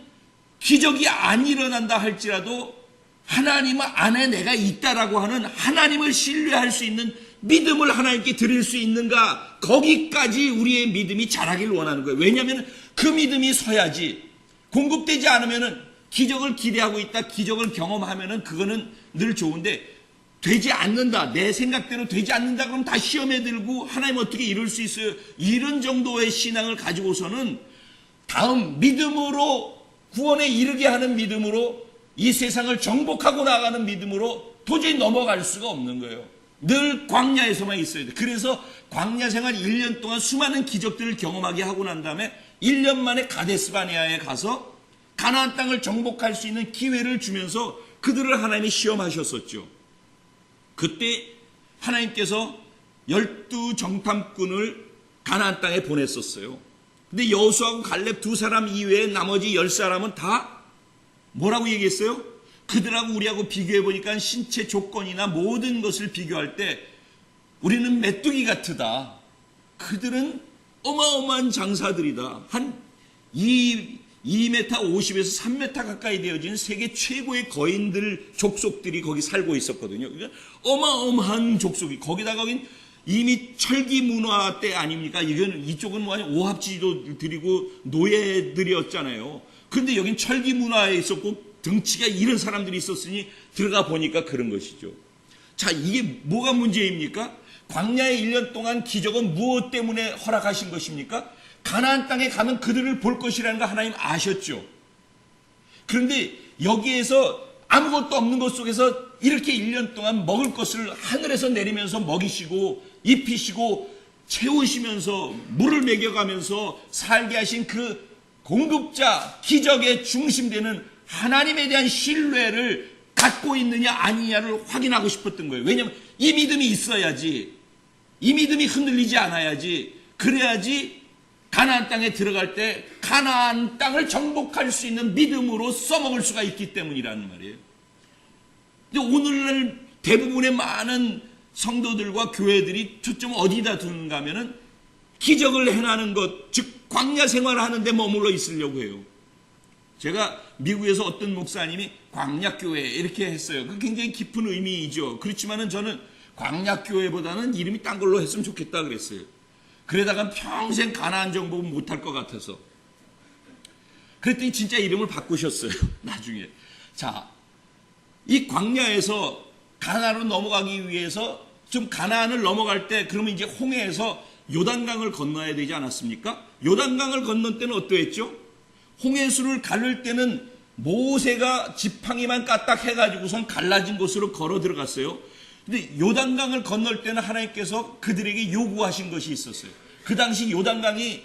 기적이 안 일어난다 할지라도 하나님 안에 내가 있다라고 하는 하나님을 신뢰할 수 있는 믿음을 하나님께 드릴 수 있는가, 거기까지 우리의 믿음이 자라기를 원하는 거예요. 왜냐하면 그 믿음이 서야지 공급되지 않으면은 기적을 기대하고 있다, 기적을 경험하면은 그거는 늘 좋은데 되지 않는다, 내 생각대로 되지 않는다 그러면 다 시험에 들고 하나님 어떻게 이룰 수 있어요? 이런 정도의 신앙을 가지고서는 다음 믿음으로 구원에 이르게 하는 믿음으로 이 세상을 정복하고 나가는 믿음으로 도저히 넘어갈 수가 없는 거예요. 늘 광야에서만 있어야 돼. 그래서 광야 생활 1년 동안 수많은 기적들을 경험하게 하고 난 다음에 1년 만에 가데스바네아에 가서 가나안 땅을 정복할 수 있는 기회를 주면서 그들을 하나님이 시험하셨었죠. 그때 하나님께서 12 정탐꾼을 가나안 땅에 보냈었어요. 근데 여호수아하고 갈렙 두 사람 이외에 나머지 10사람은 다 뭐라고 얘기했어요? 그들하고 우리하고 비교해 보니까 신체 조건이나 모든 것을 비교할 때 우리는 메뚜기 같으다. 그들은 어마어마한 장사들이다. 한 2m 50에서 3m 가까이 되어지는 세계 최고의 거인들 족속들이 거기 살고 있었거든요. 그러니까 어마어마한 족속이, 거기다가 이미 철기 문화 때 아닙니까? 이쪽은 뭐 오합지도들이고 노예들이었잖아요. 그런데 여긴 철기 문화에 있었고 등치가 이런 사람들이 있었으니 들어가 보니까 그런 것이죠. 자, 이게 뭐가 문제입니까? 광야의 1년 동안 기적은 무엇 때문에 허락하신 것입니까? 가나안 땅에 가면 그들을 볼 것이라는 거 하나님 아셨죠. 그런데 여기에서 아무것도 없는 것 속에서 이렇게 1년 동안 먹을 것을 하늘에서 내리면서 먹이시고 입히시고 채우시면서 물을 먹여가면서 살게 하신 그 공급자, 기적의 중심되는 하나님에 대한 신뢰를 갖고 있느냐 아니냐를 확인하고 싶었던 거예요. 왜냐하면 이 믿음이 있어야지, 이 믿음이 흔들리지 않아야지, 그래야지 가나안 땅에 들어갈 때 가나안 땅을 정복할 수 있는 믿음으로 써먹을 수가 있기 때문이라는 말이에요. 근데 오늘날 대부분의 많은 성도들과 교회들이 초점을 어디다 두는가 하면은 기적을 행하는 것, 즉 광야 생활을 하는데 머물러 있으려고 해요. 제가 미국에서 어떤 목사님이 광야교회 이렇게 했어요. 그 굉장히 깊은 의미이죠. 그렇지만은 저는 광야교회보다는 이름이 딴 걸로 했으면 좋겠다 그랬어요. 그러다가 평생 가나안 정복은 못할 것 같아서. 그랬더니 진짜 이름을 바꾸셨어요. 나중에. 자, 이 광야에서 가나안으로 넘어가기 위해서 좀 가나안을 넘어갈 때 그러면 이제 홍해에서 요단강을 건너야 되지 않았습니까? 요단강을 건넌 때는 어떠했죠? 홍해수를 가를 때는 모세가 지팡이만 까딱 해가지고선 갈라진 곳으로 걸어 들어갔어요. 근데 요단강을 건널 때는 하나님께서 그들에게 요구하신 것이 있었어요. 그 당시 요단강이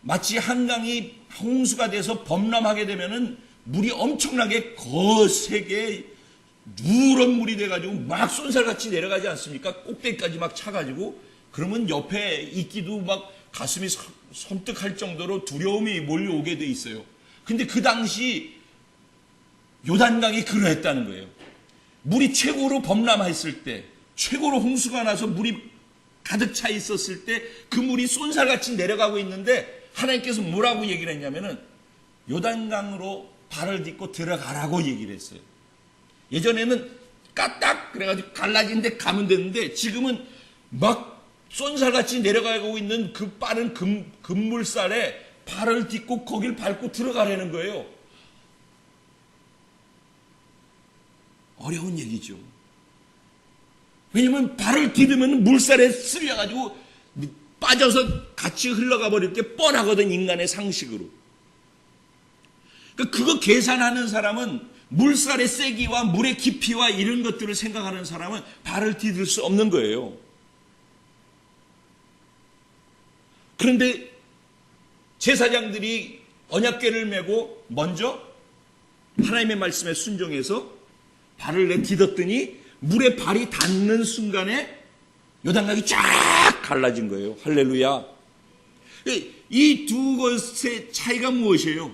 마치 한강이 홍수가 돼서 범람하게 되면은 물이 엄청나게 거세게 누런 물이 돼가지고 막 쏜살같이 내려가지 않습니까? 꼭대기까지 막 차가지고, 그러면 옆에 있기도 막 가슴이 섬뜩할 정도로 두려움이 몰려오게 돼 있어요. 근데 그 당시 요단강이 그러했다는 거예요. 물이 최고로 범람했을 때, 최고로 홍수가 나서 물이 가득 차 있었을 때 그 물이 쏜살같이 내려가고 있는데 하나님께서 뭐라고 얘기를 했냐면은 요단강으로 발을 딛고 들어가라고 얘기를 했어요. 예전에는 까딱 그래가지고 갈라진 데 가면 되는데 지금은 막 쏜살같이 내려가고 있는 그 빠른 급물살에 발을 딛고 거길 밟고 들어가라는 거예요. 어려운 얘기죠. 왜냐면 발을 디디면 물살에 쓸려가지고 빠져서 같이 흘러가 버릴 게 뻔하거든, 인간의 상식으로. 그거 계산하는 사람은 물살의 세기와 물의 깊이와 이런 것들을 생각하는 사람은 발을 디딜 수 없는 거예요. 그런데 제사장들이 언약궤를 메고 먼저 하나님의 말씀에 순종해서 발을 내딛었더니 물에 발이 닿는 순간에 요단강이 쫙 갈라진 거예요. 할렐루야. 이 두 것의 차이가 무엇이에요?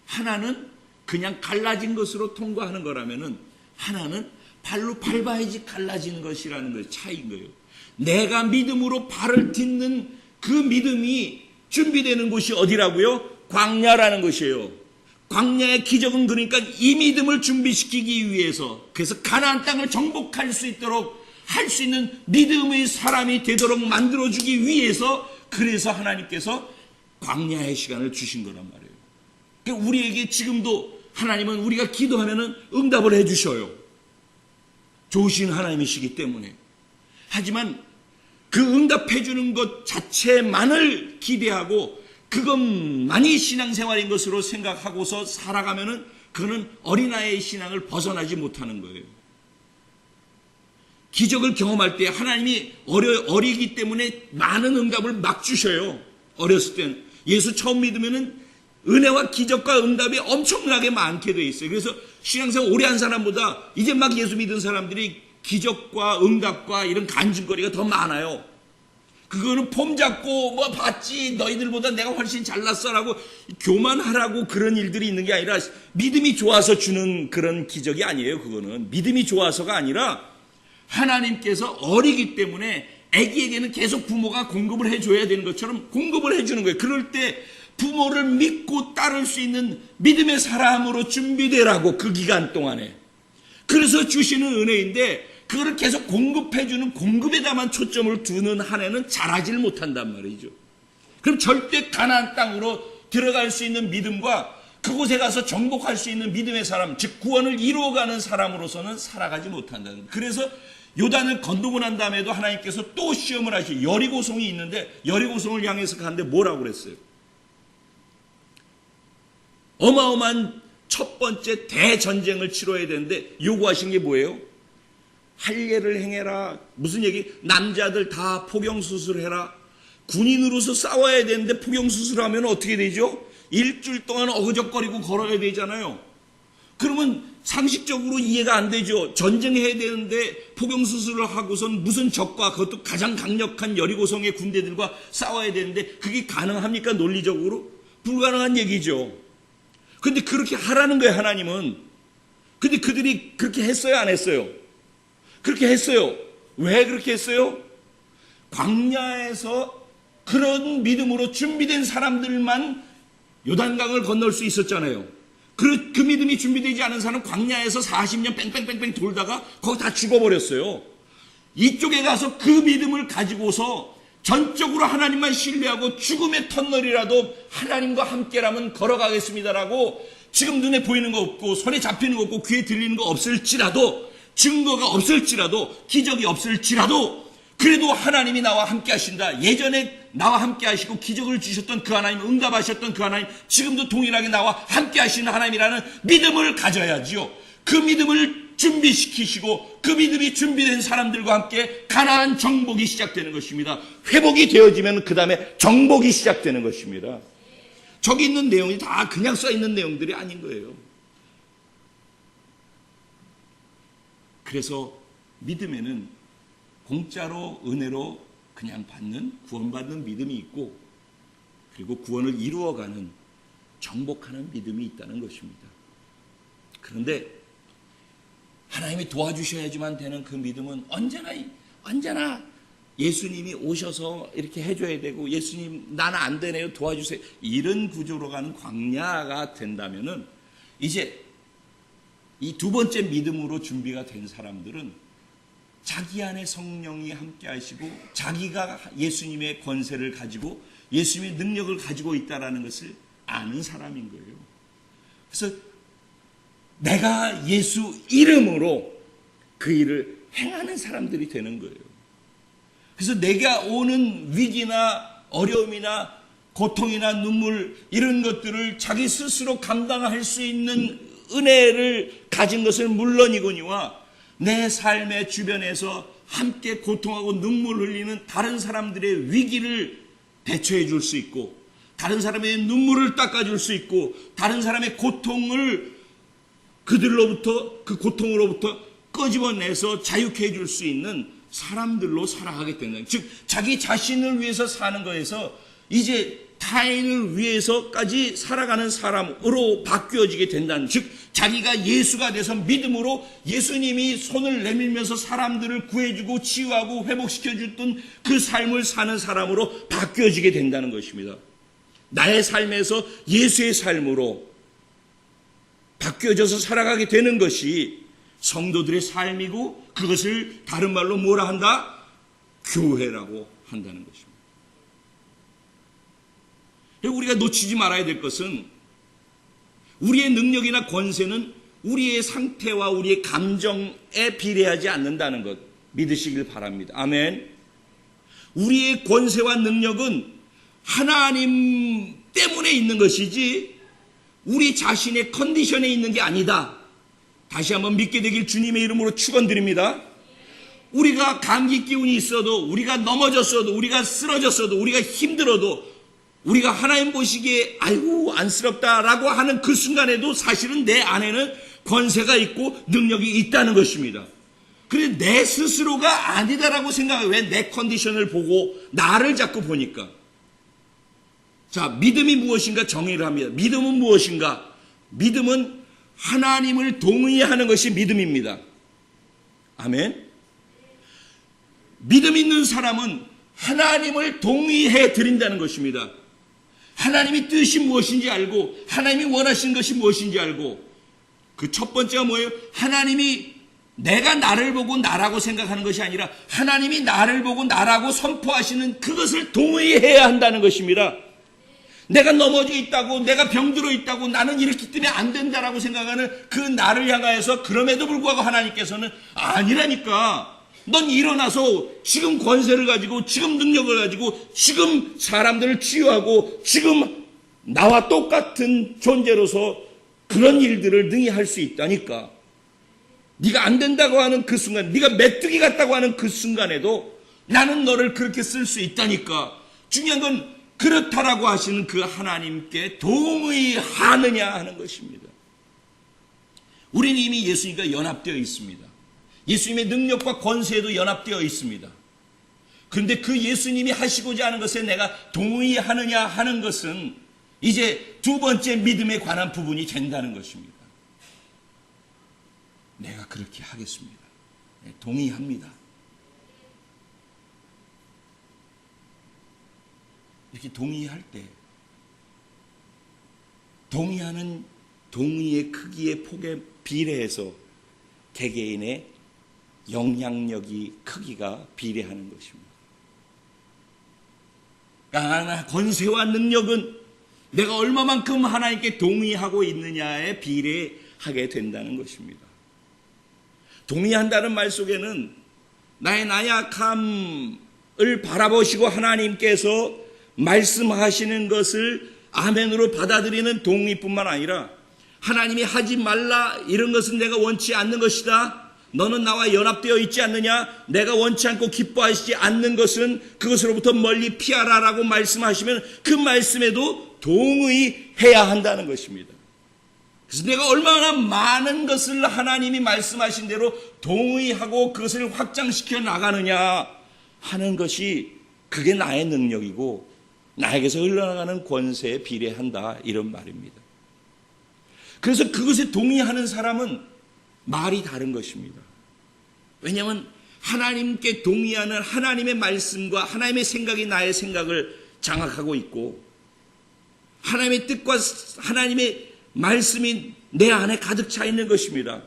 하나는 그냥 갈라진 것으로 통과하는 거라면은 하나는 발로 밟아야지 갈라지는 것이라는 것의 차이인 거예요. 내가 믿음으로 발을 딛는 그 믿음이 준비되는 곳이 어디라고요? 광야라는 것이에요. 광야의 기적은 그러니까 이 믿음을 준비시키기 위해서, 그래서 가나안 땅을 정복할 수 있도록 할 수 있는 믿음의 사람이 되도록 만들어주기 위해서, 그래서 하나님께서 광야의 시간을 주신 거란 말이에요. 그러니까 우리에게 지금도 하나님은 우리가 기도하면 응답을 해주셔요. 좋으신 하나님이시기 때문에. 하지만 그 응답해주는 것 자체만을 기대하고 그것만이 신앙생활인 것으로 생각하고서 살아가면은 그거는 어린아이의 신앙을 벗어나지 못하는 거예요. 기적을 경험할 때 하나님이 어리기 때문에 많은 응답을 막 주셔요. 어렸을 때는. 예수 처음 믿으면은 은혜와 기적과 응답이 엄청나게 많게 돼 있어요. 그래서 신앙생활 오래 한 사람보다 이제 막 예수 믿은 사람들이 기적과 응답과 이런 간증거리가 더 많아요. 그거는 폼 잡고 뭐 봤지 너희들보다 내가 훨씬 잘났어라고 교만하라고 그런 일들이 있는 게 아니라 믿음이 좋아서 주는 그런 기적이 아니에요. 그거는 믿음이 좋아서가 아니라 하나님께서 어리기 때문에 아기에게는 계속 부모가 공급을 해줘야 되는 것처럼 공급을 해주는 거예요. 그럴 때 부모를 믿고 따를 수 있는 믿음의 사람으로 준비되라고, 그 기간 동안에. 그래서 주시는 은혜인데 그거를 계속 공급해주는 공급에다만 초점을 두는 한 해는 자라질 못한단 말이죠. 그럼 절대 가나안 땅으로 들어갈 수 있는 믿음과 그곳에 가서 정복할 수 있는 믿음의 사람, 즉 구원을 이루어가는 사람으로서는 살아가지 못한다는 거예요. 그래서 요단을 건너고 난 다음에도 하나님께서 또 시험을 하시고 여리고성이 있는데 여리고성을 향해서 가는데 뭐라고 그랬어요? 어마어마한 첫 번째 대전쟁을 치러야 되는데 요구하신 게 뭐예요? 할례를 행해라. 무슨 얘기? 남자들 다 포경수술해라. 군인으로서 싸워야 되는데 포경수술하면 어떻게 되죠? 일주일 동안 어그적거리고 걸어야 되잖아요. 그러면 상식적으로 이해가 안 되죠. 전쟁해야 되는데 포경수술을 하고선 무슨 적과, 그것도 가장 강력한 여리고성의 군대들과 싸워야 되는데 그게 가능합니까? 논리적으로? 불가능한 얘기죠. 근데 그렇게 하라는 거예요, 하나님은. 근데 그들이 그렇게 했어요, 안 했어요? 그렇게 했어요. 왜 그렇게 했어요? 광야에서 그런 믿음으로 준비된 사람들만 요단강을 건널 수 있었잖아요. 그 믿음이 준비되지 않은 사람은 광야에서 40년 뺑뺑뺑뺑 돌다가 거기 다 죽어버렸어요. 이쪽에 가서 그 믿음을 가지고서 전적으로 하나님만 신뢰하고 죽음의 터널이라도 하나님과 함께라면 걸어가겠습니다라고, 지금 눈에 보이는 거 없고 손에 잡히는 거 없고 귀에 들리는 거 없을지라도, 증거가 없을지라도, 기적이 없을지라도, 그래도 하나님이 나와 함께 하신다. 예전에 나와 함께 하시고 기적을 주셨던 그 하나님, 응답하셨던 그 하나님, 지금도 동일하게 나와 함께 하시는 하나님이라는 믿음을 가져야지요. 그 믿음을 준비시키시고 그 믿음이 준비된 사람들과 함께 가나안 정복이 시작되는 것입니다. 회복이 되어지면 그 다음에 정복이 시작되는 것입니다. 저기 있는 내용이 다 그냥 써있는 내용들이 아닌 거예요. 그래서 믿음에는 공짜로 은혜로 그냥 받는, 구원받는 믿음이 있고, 그리고 구원을 이루어가는, 정복하는 믿음이 있다는 것입니다. 그런데 하나님이 도와주셔야지만 되는 그 믿음은 언제나 예수님이 오셔서 이렇게 해줘야 되고, 예수님 나는 안 되네요 도와주세요, 이런 구조로 가는 광야가 된다면은, 이제 이 두 번째 믿음으로 준비가 된 사람들은 자기 안에 성령이 함께 하시고 자기가 예수님의 권세를 가지고 예수님의 능력을 가지고 있다는 것을 아는 사람인 거예요. 그래서 내가 예수 이름으로 그 일을 행하는 사람들이 되는 거예요. 그래서 내가 오는 위기나 어려움이나 고통이나 눈물 이런 것들을 자기 스스로 감당할 수 있는 은혜를 가진 것은 물론이거니와 내 삶의 주변에서 함께 고통하고 눈물 흘리는 다른 사람들의 위기를 대처해 줄 수 있고, 다른 사람의 눈물을 닦아줄 수 있고, 다른 사람의 고통을 그들로부터, 그 고통으로부터 끄집어내서 자유케 해줄 수 있는 사람들로 살아가게 된다. 즉 자기 자신을 위해서 사는 거에서 이제 타인을 위해서까지 살아가는 사람으로 바뀌어지게 된다는, 즉 자기가 예수가 돼서 믿음으로 예수님이 손을 내밀면서 사람들을 구해주고 치유하고 회복시켜줬던 그 삶을 사는 사람으로 바뀌어지게 된다는 것입니다. 나의 삶에서 예수의 삶으로 바뀌어져서 살아가게 되는 것이 성도들의 삶이고, 그것을 다른 말로 뭐라 한다? 교회라고 한다는 것입니다. 우리가 놓치지 말아야 될 것은 우리의 능력이나 권세는 우리의 상태와 우리의 감정에 비례하지 않는다는 것 믿으시길 바랍니다. 아멘. 우리의 권세와 능력은 하나님 때문에 있는 것이지 우리 자신의 컨디션에 있는 게 아니다. 다시 한번 믿게 되길 주님의 이름으로 축원드립니다. 우리가 감기 기운이 있어도, 우리가 넘어졌어도, 우리가 쓰러졌어도, 우리가 힘들어도, 우리가 하나님 보시기에 아이고 안쓰럽다라고 하는 그 순간에도 사실은 내 안에는 권세가 있고 능력이 있다는 것입니다. 그런데 내 스스로가 아니다라고 생각해요. 왜? 내 컨디션을 보고 나를 자꾸 보니까. 자, 믿음이 무엇인가 정의를 합니다. 믿음은 무엇인가? 믿음은 하나님을 동의하는 것이 믿음입니다. 아멘. 믿음 있는 사람은 하나님을 동의해 드린다는 것입니다. 하나님의 뜻이 무엇인지 알고, 하나님이 원하시는 것이 무엇인지 알고, 그 첫 번째가 뭐예요? 하나님이 내가 나를 보고 나라고 생각하는 것이 아니라 하나님이 나를 보고 나라고 선포하시는 그것을 동의해야 한다는 것입니다. 내가 넘어져 있다고, 내가 병들어 있다고, 나는 이렇기 때문에 안 된다라고 생각하는 그 나를 향하여서 그럼에도 불구하고 하나님께서는 아니라니까. 넌 일어나서 지금 권세를 가지고, 지금 능력을 가지고, 지금 사람들을 치유하고, 지금 나와 똑같은 존재로서 그런 일들을 능히 할 수 있다니까. 네가 안 된다고 하는 그 순간, 네가 메뚜기 같다고 하는 그 순간에도 나는 너를 그렇게 쓸 수 있다니까. 중요한 건 그렇다라고 하시는 그 하나님께 동의하느냐 하는 것입니다. 우리는 이미 예수님과 연합되어 있습니다. 예수님의 능력과 권세에도 연합되어 있습니다. 그런데 그 예수님이 하시고자 하는 것에 내가 동의하느냐 하는 것은 이제 두 번째 믿음에 관한 부분이 된다는 것입니다. 내가 그렇게 하겠습니다. 동의합니다. 이렇게 동의할 때 동의하는 동의의 크기의 폭에 비례해서 개개인의 영향력이 크기가 비례하는 것입니다. 그러니까 권세와 능력은 내가 얼마만큼 하나님께 동의하고 있느냐에 비례하게 된다는 것입니다. 동의한다는 말 속에는 나의 나약함을 바라보시고 하나님께서 말씀하시는 것을 아멘으로 받아들이는 동의뿐만 아니라 하나님이 하지 말라, 이런 것은 내가 원치 않는 것이다, 너는 나와 연합되어 있지 않느냐, 내가 원치 않고 기뻐하시지 않는 것은 그것으로부터 멀리 피하라라고 말씀하시면 그 말씀에도 동의해야 한다는 것입니다. 그래서 내가 얼마나 많은 것을 하나님이 말씀하신 대로 동의하고 그것을 확장시켜 나가느냐 하는 것이 그게 나의 능력이고 나에게서 흘러나가는 권세에 비례한다, 이런 말입니다. 그래서 그것에 동의하는 사람은 말이 다른 것입니다. 왜냐하면 하나님께 동의하는 하나님의 말씀과 하나님의 생각이 나의 생각을 장악하고 있고, 하나님의 뜻과 하나님의 말씀이 내 안에 가득 차 있는 것입니다.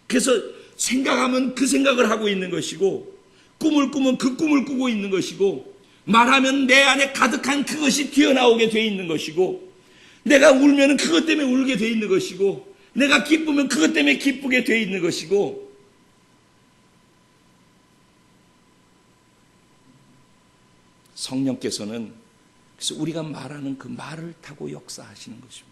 그래서 생각하면 그 생각을 하고 있는 것이고, 꿈을 꾸면 그 꿈을 꾸고 있는 것이고, 말하면 내 안에 가득한 그것이 튀어나오게 돼 있는 것이고, 내가 울면 그것 때문에 울게 돼 있는 것이고, 내가 기쁘면 그것 때문에 기쁘게 돼 있는 것이고, 성령께서는 그래서 우리가 말하는 그 말을 타고 역사하시는 것입니다.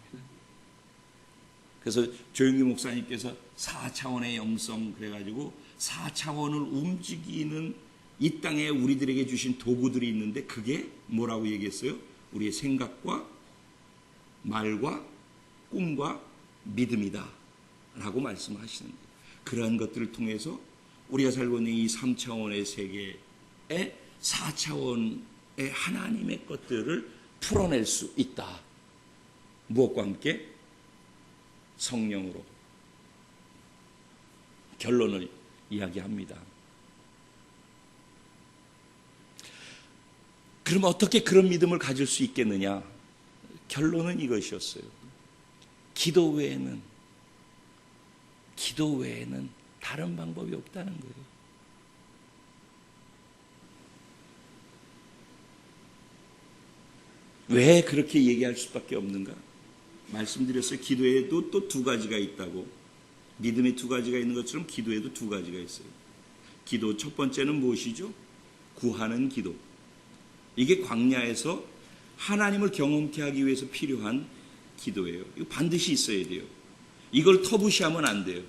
그래서 조영기 목사님께서 4차원의 영성 그래가지고 4차원을 움직이는 이 땅에 우리들에게 주신 도구들이 있는데 그게 뭐라고 얘기했어요? 우리의 생각과 말과 꿈과 믿음이다 라고 말씀하시는 거예요. 그러한 것들을 통해서 우리가 살고 있는 이 3차원의 세계에 4차원의 하나님의 것들을 풀어낼 수 있다. 무엇과 함께? 성령으로. 결론을 이야기합니다. 그럼 어떻게 그런 믿음을 가질 수 있겠느냐? 결론은 이것이었어요. 기도 외에는 다른 방법이 없다는 거예요. 왜 그렇게 얘기할 수밖에 없는가? 말씀드렸어요. 기도에도 또 두 가지가 있다고. 믿음에 두 가지가 있는 것처럼 기도에도 두 가지가 있어요. 기도 첫 번째는 무엇이죠? 구하는 기도. 이게 광야에서 하나님을 경험케 하기 위해서 필요한 기도예요. 이거 반드시 있어야 돼요. 이걸 터부시하면 안 돼요.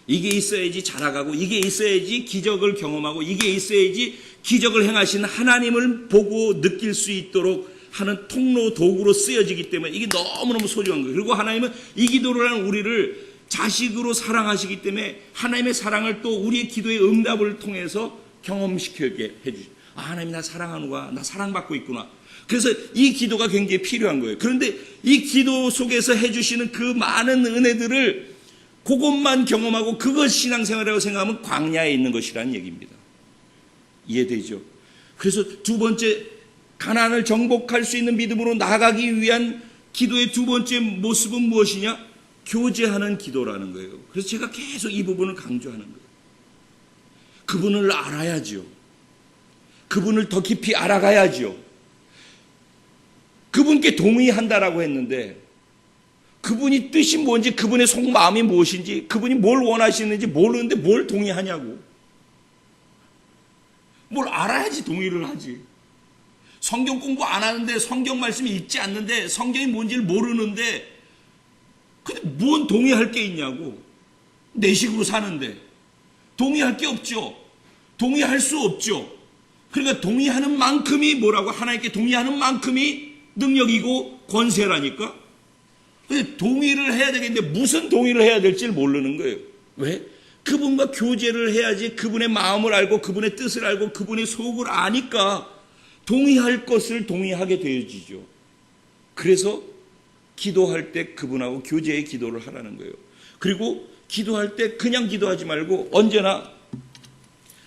이게 있어야지 자라가고, 이게 있어야지 기적을 경험하고, 이게 있어야지 기적을 행하신 하나님을 보고 느낄 수 있도록 하는 통로 도구로 쓰여지기 때문에 이게 너무너무 소중한 거예요. 그리고 하나님은 이 기도를 하는 우리를 자식으로 사랑하시기 때문에 하나님의 사랑을 또 우리의 기도의 응답을 통해서 경험시키게 해주시죠. 하나님이 나 사랑하는구나, 나 사랑받고 있구나. 그래서 이 기도가 굉장히 필요한 거예요. 그런데 이 기도 속에서 해주시는 그 많은 은혜들을 그것만 경험하고 그것 신앙생활이라고 생각하면 광야에 있는 것이라는 얘기입니다. 이해되죠? 그래서 두 번째, 가나안을 정복할 수 있는 믿음으로 나아가기 위한 기도의 두 번째 모습은 무엇이냐? 교제하는 기도라는 거예요. 그래서 제가 계속 이 부분을 강조하는 거예요. 그분을 알아야죠. 그분을 더 깊이 알아가야죠. 그분께 동의한다라고 했는데 그분이 뜻이 뭔지, 그분의 속마음이 무엇인지, 그분이 뭘 원하시는지 모르는데 뭘 동의하냐고. 뭘 알아야지 동의를 하지. 성경 공부 안 하는데, 성경 말씀이 읽지 않는데, 성경이 뭔지를 모르는데 근데 뭔 동의할 게 있냐고. 내 식으로 사는데 동의할 게 없죠. 동의할 수 없죠. 그러니까 동의하는 만큼이 뭐라고? 하나님께 동의하는 만큼이 능력이고 권세라니까. 근데 동의를 해야 되겠는데 무슨 동의를 해야 될지를 모르는 거예요. 왜? 그분과 교제를 해야지 그분의 마음을 알고 그분의 뜻을 알고 그분의 속을 아니까 동의할 것을 동의하게 되어지죠. 그래서 기도할 때 그분하고 교제의 기도를 하라는 거예요. 그리고 기도할 때 그냥 기도하지 말고 언제나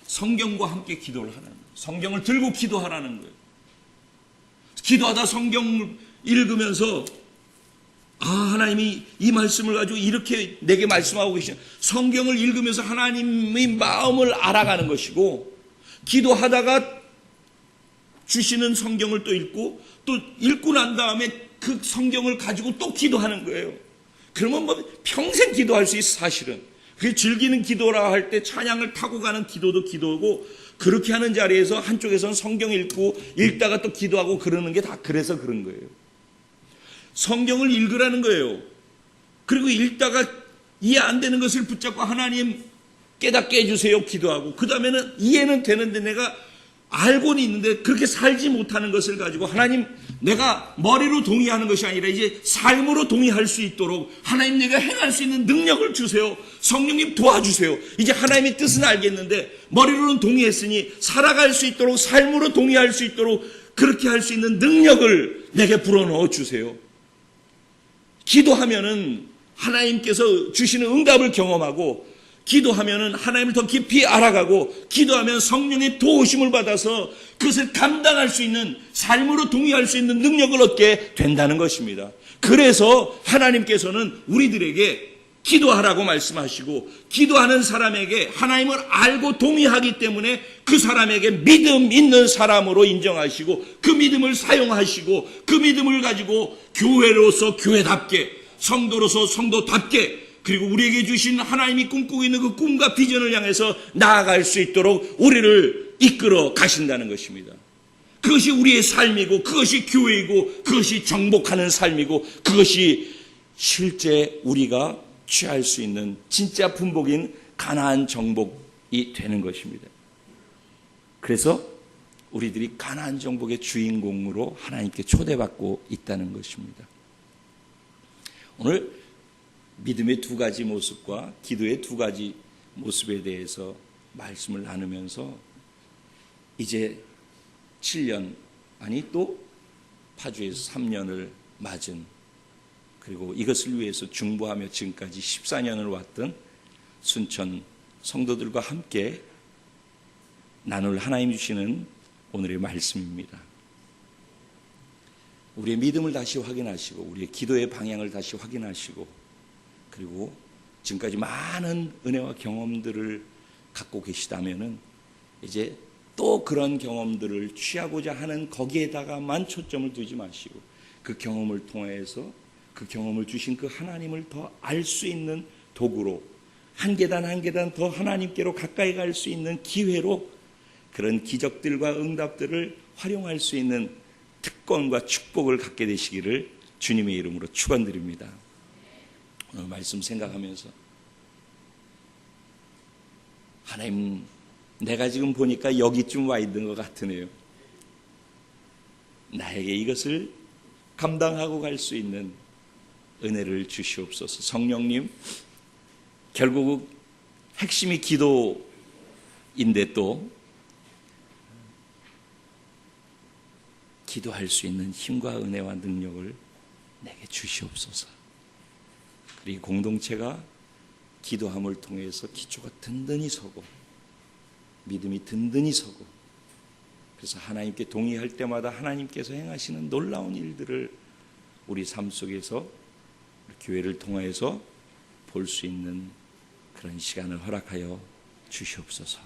성경과 함께 기도를 하라는 거예요. 성경을 들고 기도하라는 거예요. 기도하다 성경을 읽으면서 하나님이 이 말씀을 가지고 이렇게 내게 말씀하고 계시는, 성경을 읽으면서 하나님의 마음을 알아가는 것이고, 기도하다가 주시는 성경을 또 읽고 난 다음에 그 성경을 가지고 또 기도하는 거예요. 그러면 뭐 평생 기도할 수 있어, 사실은. 그게 즐기는 기도라 할 때 찬양을 타고 가는 기도도 기도고, 그렇게 하는 자리에서 한쪽에서는 성경 읽다가 또 기도하고 그러는 게 다 그래서 그런 거예요. 성경을 읽으라는 거예요. 그리고 읽다가 이해 안 되는 것을 붙잡고 하나님 깨닫게 해주세요 기도하고, 그 다음에는 이해는 되는데 내가 알고는 있는데 그렇게 살지 못하는 것을 가지고 하나님, 내가 머리로 동의하는 것이 아니라 이제 삶으로 동의할 수 있도록 하나님 내가 행할 수 있는 능력을 주세요. 성령님 도와주세요. 이제 하나님의 뜻은 알겠는데 머리로는 동의했으니 살아갈 수 있도록, 삶으로 동의할 수 있도록 그렇게 할 수 있는 능력을 내게 불어넣어 주세요. 기도하면은 하나님께서 주시는 응답을 경험하고, 기도하면은 하나님을 더 깊이 알아가고, 기도하면 성령의 도우심을 받아서 그것을 감당할 수 있는, 삶으로 동의할 수 있는 능력을 얻게 된다는 것입니다. 그래서 하나님께서는 우리들에게 기도하라고 말씀하시고, 기도하는 사람에게 하나님을 알고 동의하기 때문에 그 사람에게 믿음 있는 사람으로 인정하시고, 그 믿음을 사용하시고, 그 믿음을 가지고 교회로서 교회답게, 성도로서 성도답게, 그리고 우리에게 주신 하나님이 꿈꾸고 있는 그 꿈과 비전을 향해서 나아갈 수 있도록 우리를 이끌어 가신다는 것입니다. 그것이 우리의 삶이고 그것이 교회이고 그것이 정복하는 삶이고 그것이 실제 우리가 취할 수 있는 진짜 분복인 가나안 정복이 되는 것입니다. 그래서 우리들이 가나안 정복의 주인공으로 하나님께 초대받고 있다는 것입니다. 오늘 믿음의 두 가지 모습과 기도의 두 가지 모습에 대해서 말씀을 나누면서 이제 7년 아니 또 파주에서 3년을 맞은 그리고 이것을 위해서 중보하며 지금까지 14년을 왔던 순천 성도들과 함께 나눌 하나님 주시는 오늘의 말씀입니다. 우리의 믿음을 다시 확인하시고 우리의 기도의 방향을 다시 확인하시고 그리고 지금까지 많은 은혜와 경험들을 갖고 계시다면은 이제 또 그런 경험들을 취하고자 하는 거기에다가만 초점을 두지 마시고 그 경험을 통해서 그 경험을 주신 그 하나님을 더 알 수 있는 도구로 한 계단 한 계단 더 하나님께로 가까이 갈 수 있는 기회로 그런 기적들과 응답들을 활용할 수 있는 특권과 축복을 갖게 되시기를 주님의 이름으로 축원드립니다. 오늘 말씀 생각하면서 하나님 내가 지금 보니까 여기쯤 와 있는 것 같으네요. 나에게 이것을 감당하고 갈 수 있는 은혜를 주시옵소서. 성령님 결국 핵심이 기도인데 또 기도할 수 있는 힘과 은혜와 능력을 내게 주시옵소서. 그리고 공동체가 기도함을 통해서 기초가 든든히 서고 믿음이 든든히 서고 그래서 하나님께 동의할 때마다 하나님께서 행하시는 놀라운 일들을 우리 삶 속에서 우리 교회를 통해서 볼 수 있는 그런 시간을 허락하여 주시옵소서.